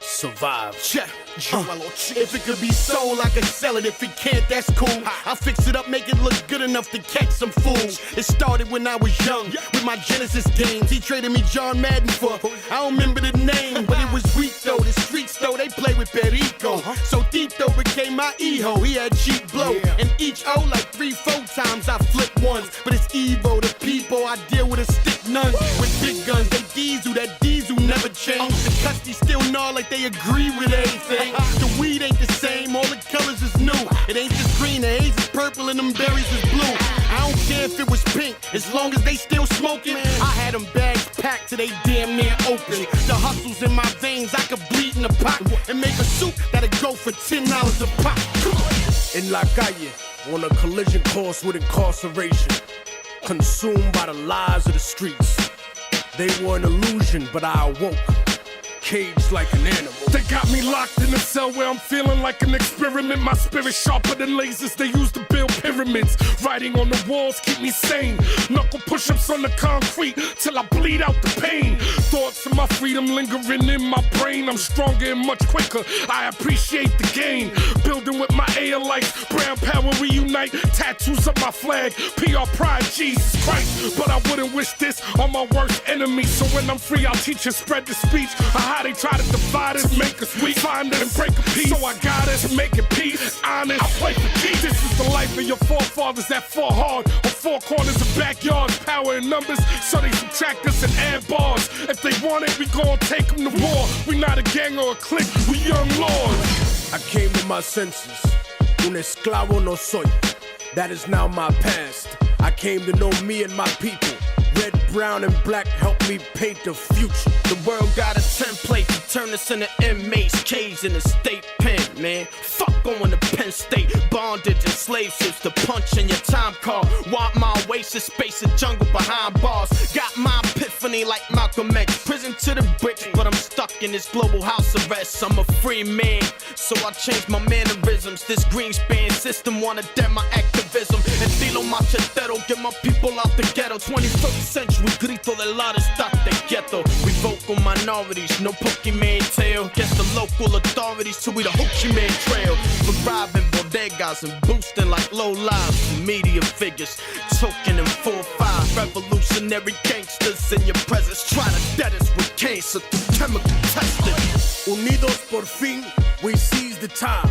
survive. Check. If it could be sold, I could sell it. If it can't, that's cool. I'll fix it up, make it look good enough to catch some fools. It started when I was young, with my Genesis games. He traded me John Madden for, I don't remember the name, but it was weak though. The streets though, they play with Perico. So Tito became my hijo. He had cheap blow, and each O like 3-4 times I flip ones. But it's Evo, the people I deal with a stick none. With big guns, they diesel, that diesel never change. The custy still nod like they agree with everything. The weed ain't the same, all the colors is new. It ain't just green, the haze is purple and them berries is blue. I don't care if it was pink, as long as they still smoking. I had them bags packed till they damn near open. The hustle's in my veins, I could bleed in the pot and make a soup that'll go for $10 a pop. In La Calle, on a collision course with incarceration, consumed by the lies of the streets. They were an illusion, but I awoke, caged like an animal. They got me locked in a cell where I'm feeling like an experiment. My spirit sharper than lasers they used to build pyramids. Writing on the walls keep me sane. Knuckle push-ups on the concrete till I bleed out the pain. Thoughts of my freedom lingering in my brain. I'm stronger and much quicker, I appreciate the gain. Building with my air lights, brown power reunite. Tattoos of my flag, PR pride, Jesus Christ. But I wouldn't wish this on my worst enemy. So when I'm free, I'll teach and spread the speech. How they try to divide us, make us weak, find us and break a piece. So I got us to make it peace, honest. I play for keys. This is the life of your forefathers that fought hard on four corners of backyards, power in numbers, so they subtract us and add bars. If they want it, we gon' take them to war. We not a gang or a clique, we young lords. I came to my senses. Un esclavo no soy. That is now my past. I came to know me and my people. Red, brown, and black help me paint the future. The world got a template to turn us into inmates, caged in a state pen, man. Fuck going to Penn State, bondage and slave ships, the punch in your time card. Want my oasis, space, a jungle behind bars. Got my epiphany like Malcolm X. Prison to the bricks, but I'm stuck in this global house arrest. I'm a free man, so I changed my mannerisms. This Greenspan system wanna damn my activism. Estilo machetero, get my people out the ghetto. 21st century, grito del lado estate quieto. We vocal minorities, no Pokemon tail. Guess the local authorities till we the Hoochie Man trail. For robbing bodegas and boosting like low lives. Media figures, token in 4-5. Revolutionary gangsters in your presence. Try to dead us with cancer through chemical testing. Unidos por fin, we seize the time.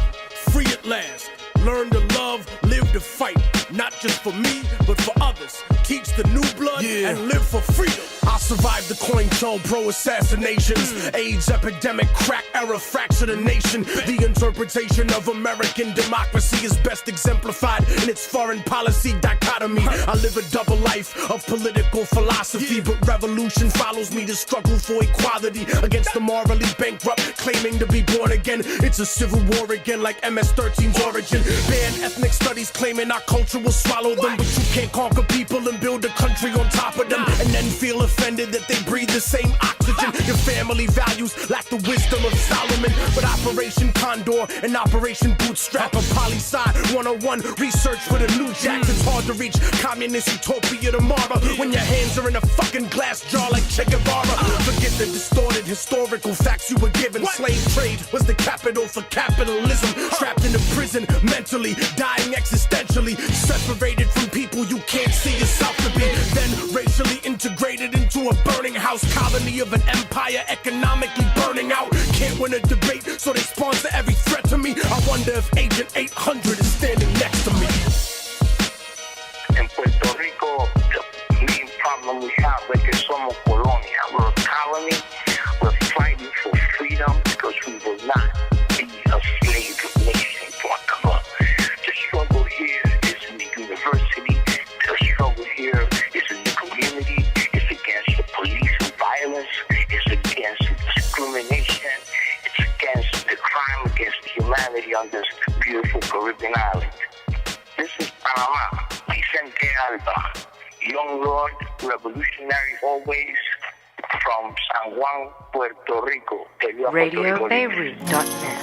Free at last. Learn to love, live to fight. Not just for me, but for others. Teach the new blood and live for freedom. I survived the COINTELPRO assassinations, AIDS epidemic, crack era fractured the nation. The interpretation of American democracy is best exemplified in its foreign policy dichotomy. I live a double life of political philosophy, but revolution follows me to struggle for equality against the morally bankrupt, claiming to be born again. It's a civil war again, like MS-13's origin. Ban ethnic studies claiming our culture will swallow them, but you can't conquer people and build a country on top of them, and then feel offended that they breathe the same oxygen. Your family values lack the wisdom of Solomon, but Operation Condor and Operation Bootstrap, a poli-sci 101 research for the new jacks. It's hard to reach communist utopia tomorrow when your hands are in a fucking glass jar like Che Guevara. Forget the distorted historical facts you were given. Slave trade was the capital for capitalism. Trapped in a prison, mentally dying existentially, separated from people you can't see yourself to be, then racially integrated into a burning house colony of an empire economically burning out. Can't win a debate, so they sponsor every threat to me. I wonder if Agent 800 is standing next to me. And Panamá. Dicen que alta. Young Lord, revolutionary always, from San Juan, Puerto Rico. RadioBeirut.net.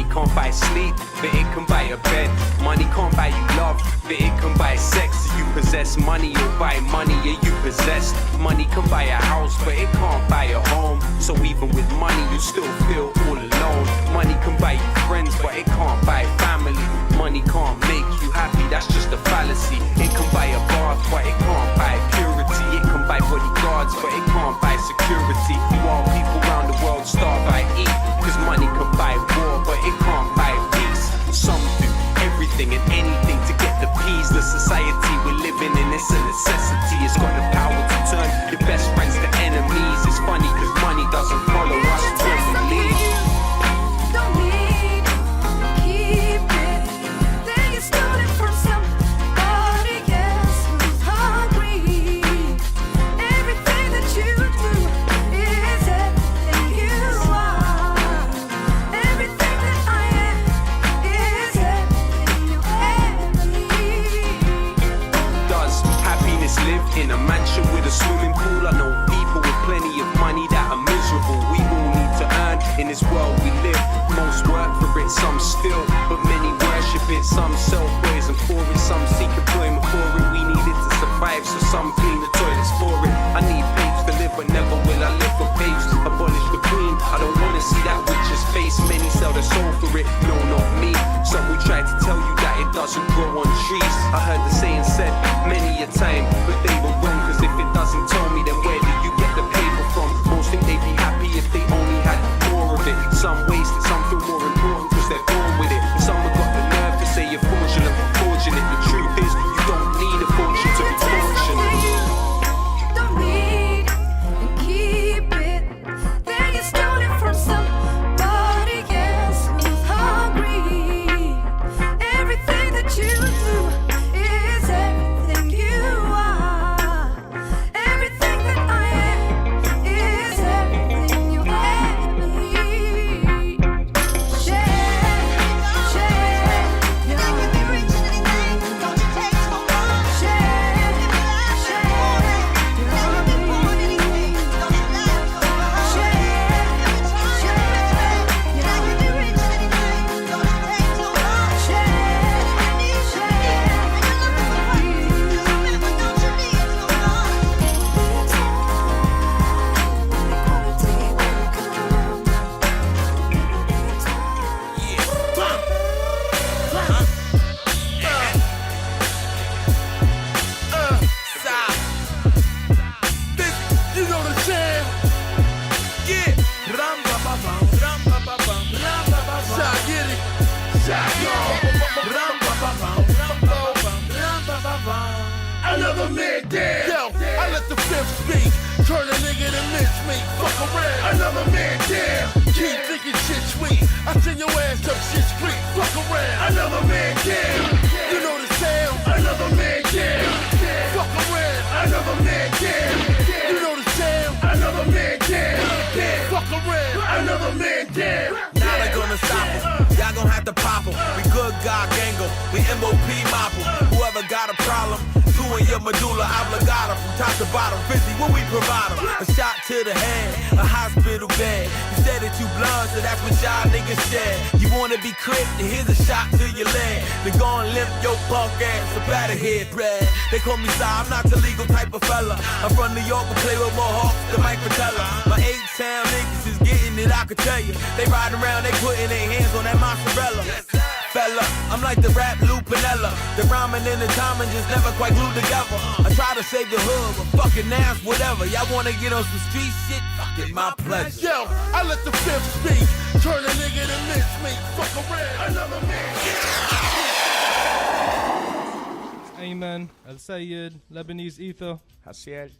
Can't buy sleep, but it can buy a bed. Money can't buy you love, but it can buy sex. You possess money, you'll buy money, yeah, you possessed. Money can buy a house, but it can't buy a home. So even with money, you still feel all alone. Money can buy you friends, but it can't buy family. Money can't make you happy, that's just a fallacy. It can buy a bath, but it can't buy purity. It can buy bodyguards, but it can't buy security. While people around the world starve, I eat. Cause money can buy war, but it can't buy peace. Some do everything and anything to get the peace. The society we're living in, it's a necessity. It's got the power to turn your best friends to enemies. It's funny cause money doesn't follow us when we leave. Don't need, keep it. Then you stole it from somebody else who's hungry. Everything that you do is everything you are. Everything that I am is everything you ever need. Does happiness live in a mansion with a swimming pool? I know people with plenty of money that are miserable. We all need to earn in this world we live. Most work for it, some still, but many worship it. Some sell poison for it, some seek employment for it. We need it to survive, so some clean the toilets for it. I need papes to live, but never will I live for papes. Abolish the queen, I don't wanna see that witch's face. Many sell their soul for it, no, not me. Some will try to tell you that it doesn't grow on trees. I heard the saying said many a time, but they were wrong. Cause if it doesn't tell me, then where do you get the paper from? Most think they'd be happy if they only had more of it. Some waste it, some feel more important cause they're born with it. Some have got the nerve to say you're fortunate. The truth is, you don't need a fortune to be fortunate. Don't need and keep it. Then you stole it from somebody else who's hungry. Everything that you do is everything you are. Everything that I am is everything you ever need. Share, you can be rich in anything. Don't you take too much. Share, you can be poor in anything. Don't you lie to me. Share, you can be rich in anything. Don't you take too much. Share, and you're looking for just remember, don't you need too You know the jam. Yeah. Ram ba ba bam, ram ba ba bam, ram ba ba bam. Shot, get it. Shot, yo. Ram ba ba bam, ram ba ba bam, ram ba ba bam. Another man dead. Yo, I let the fifth speak. Turn a nigga to mincemeat. Fuck around. Another man dead. Keep thinking shit sweet. I send your ass up shit street. Fuck around. Another man dead. You know the sound. Another man dead. Fuck around. Another man dead. You know the sound. Another man dead. Fuck around. Another man dead. Now they gonna stop him. Y'all gonna have to pop him. We good God gango. We MOP mop him. Whoever got a problem, two in your medulla oblongata from top to bottom. 50, what we provide him? A shot to the head, a hospital bed. You said that you blind, so that's what y'all niggas said. You wanna be crit, then here's a shot to your leg. Then go and limp your punk ass, a batter head, Brad. They call me Sly, I'm not the legal type of fella. I'm from New York, but play with more hawks than Mike Patella. My 8-town niggas is getting it, I could tell you. They riding around, they putting their hands on that mozzarella. fella. I'm like the rap Lupinella. The rhyming and the timing just never quite glued together. I try to save the hood, but fucking now it's whatever. Y'all wanna get on some street shit? Fucking my pleasure. Yo, I let the fifth speak. Turn a nigga to miss me. Fuck around, another man. Amen. Al Sayyid, Lebanese Ether. Hasiel.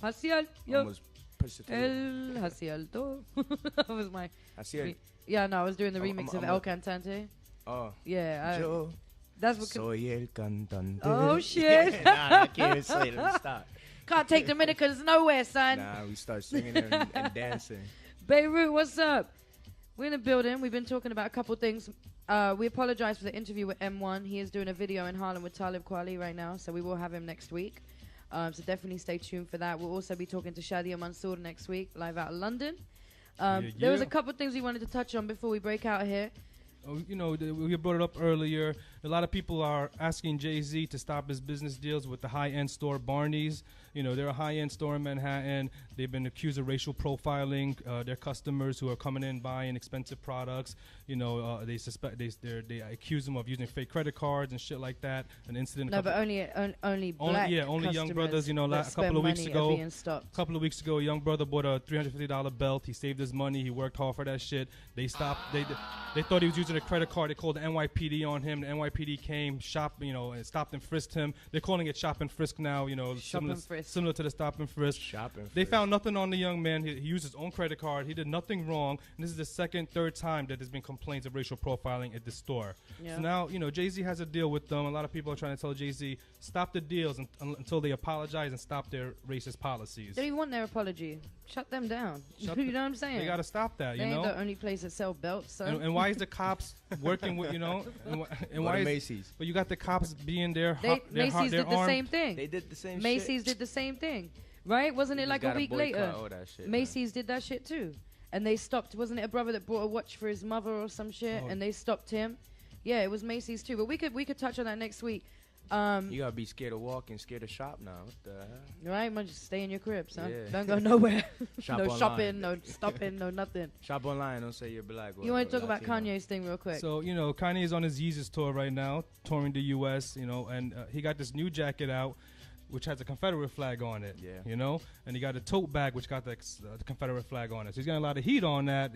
Hasiel, yo. Almost pushed it through. El Hasielto. That was my. Hasiel. Yeah, no, I was doing the I'm- remix I'm- of I'm El a- Cantante. Oh. Yeah. Yo. That's what. Soy el cantante. Oh shit! Nah, I can't even say it. Let me stop. Can't take Dominicans nowhere, son. Nah, we start singing and dancing. Beirut, what's up? We're in the building. We've been talking about a couple things. We apologize for the interview with M1. He is doing a video in Harlem with Talib Kweli right now, so we will have him next week. So definitely stay tuned for that. We'll also be talking to Shadia Mansour next week, live out of London. There was a couple things we wanted to touch on before we break out here. You know, we brought it up earlier. A lot of people are asking Jay-Z to stop his business deals with the high-end store Barney's. You know, they're a high-end store in Manhattan. They've been accused of racial profiling their customers who are coming in buying expensive products. You know, they suspect they accuse them of using fake credit cards and shit like that. An incident. No, but only black only young brothers. You know, that a couple of weeks spend ago, money are being stopped. a young brother bought a $350 belt. He saved his money. He worked hard for that shit. They stopped. They thought he was using a credit card. They called the NYPD on him. The NYPD came, and stopped and frisked him. They're calling it shop and frisk now. You know, similar to the stop and frisk. They found nothing on the young man. He used his own credit card. He did nothing wrong. And this is the third time that there's been complaints of racial profiling at this store. Yeah. So now, Jay-Z has a deal with them. A lot of people are trying to tell Jay-Z, stop the deals until they apologize and stop their racist policies. They don't even want their apology. Shut them down. You know what I'm saying? They got to stop that, They ain't the only place that sell belts, so. And why is the cops working with, and why is Macy's? But you got the cops being there. Macy's did the same thing. They did the same Macy's shit. did the same thing, right? Wasn't it like a gotta week boycott later? all that shit, Macy's did that shit too. And they stopped. Wasn't it a brother that bought a watch for his mother or some shit? Oh. And they stopped him. Yeah, it was Macy's too. But we could touch on that next week. You gotta be scared to walk and scared to shop now. What the hell? Right, man, just stay in your crib, son. Yeah. Don't go nowhere. Shop no online. shopping, no stopping, no nothing. Shop online. Don't say you're black. You want to talk about Kanye's thing real quick? So, Kanye is on his Yeezus tour right now, touring the U.S., and he got this new jacket out, which has a Confederate flag on it, and he got a tote bag, which got the Confederate flag on it. So he's getting a lot of heat on that,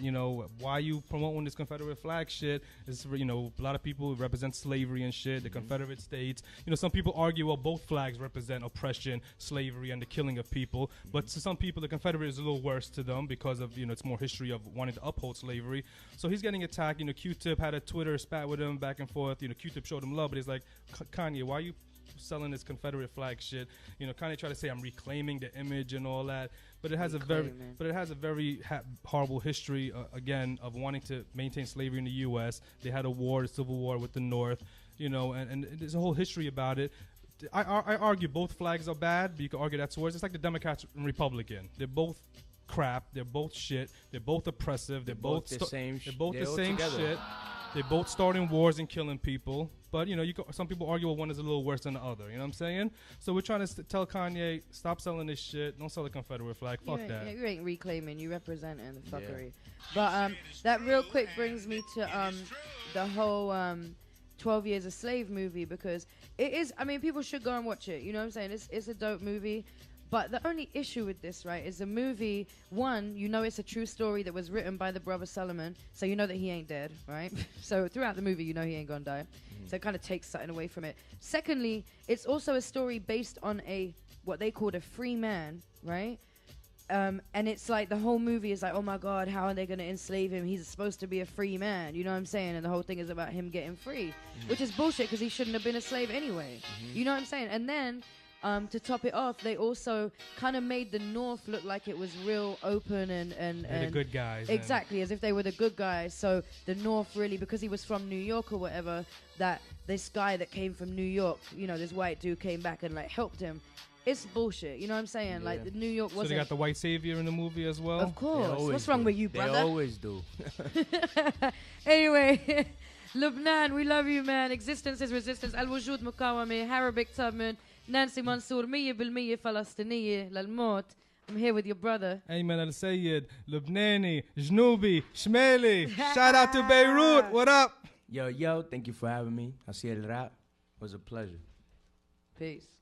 why you promoting this Confederate flag shit? It's, a lot of people represent slavery and shit, the Confederate States. Some people argue, well, both flags represent oppression, slavery, and the killing of people. But to some people, the Confederate is a little worse to them because of, it's more history of wanting to uphold slavery. So he's getting attacked. Q-Tip had a Twitter spat with him back and forth. Q-Tip showed him love, but he's like, Kanye, why are you selling this Confederate flag shit? Kanye tried to say I'm reclaiming the image and all that, but it has a very horrible history again of wanting to maintain slavery in the U.S. They had a war, a civil war with the North, and there's a whole history about it. I argue both flags are bad, but you can argue that's worse. It's like the Democrats and Republican. They're both crap. They're both shit. They're both oppressive. They're both the same. They're both They're the all same together. shit. They're both starting wars and killing people. But, some people argue, well, one is a little worse than the other. You know what I'm saying? So we're trying to tell Kanye, stop selling this shit. Don't sell the Confederate flag. Fuck that. You ain't reclaiming. You representing the fuckery. But that real quick brings me to the whole 12 Years a Slave movie, because it is, people should go and watch it. You know what I'm saying? It's a dope movie. But the only issue with this, right, is the movie, one, it's a true story that was written by the brother Solomon, so you know that he ain't dead, right? So throughout the movie, he ain't gonna die. So it kind of takes something away from it. Secondly, it's also a story based on what they called a free man, right? And it's like the whole movie is like, oh my God, how are they going to enslave him? He's supposed to be a free man, you know what I'm saying? And the whole thing is about him getting free, which is bullshit because he shouldn't have been a slave anyway. You know what I'm saying? And then to top it off, they also kind of made the North look like it was real open and the good guys. Exactly, as if they were the good guys. So the North really, because he was from New York or whatever, that this guy that came from New York, this white dude came back and helped him. It's bullshit, you know what I'm saying? Yeah. Like, the New York wasn't... So they got the white savior in the movie as well? Of course. What's wrong with you, brother? They always do. Anyway, Lebanon, we love you, man. Existence is resistance. Al-Wujud Mukawame, Arabic Tubman, Nancy Mansour, 100% فلسطينية للموت. I'm here with your brother. Ayman Al-Sayyid, Lebanese, Jnubi, Shmeli. Shout out to Beirut. What up? Yo, thank you for having me. Así el rap. It was a pleasure. Peace.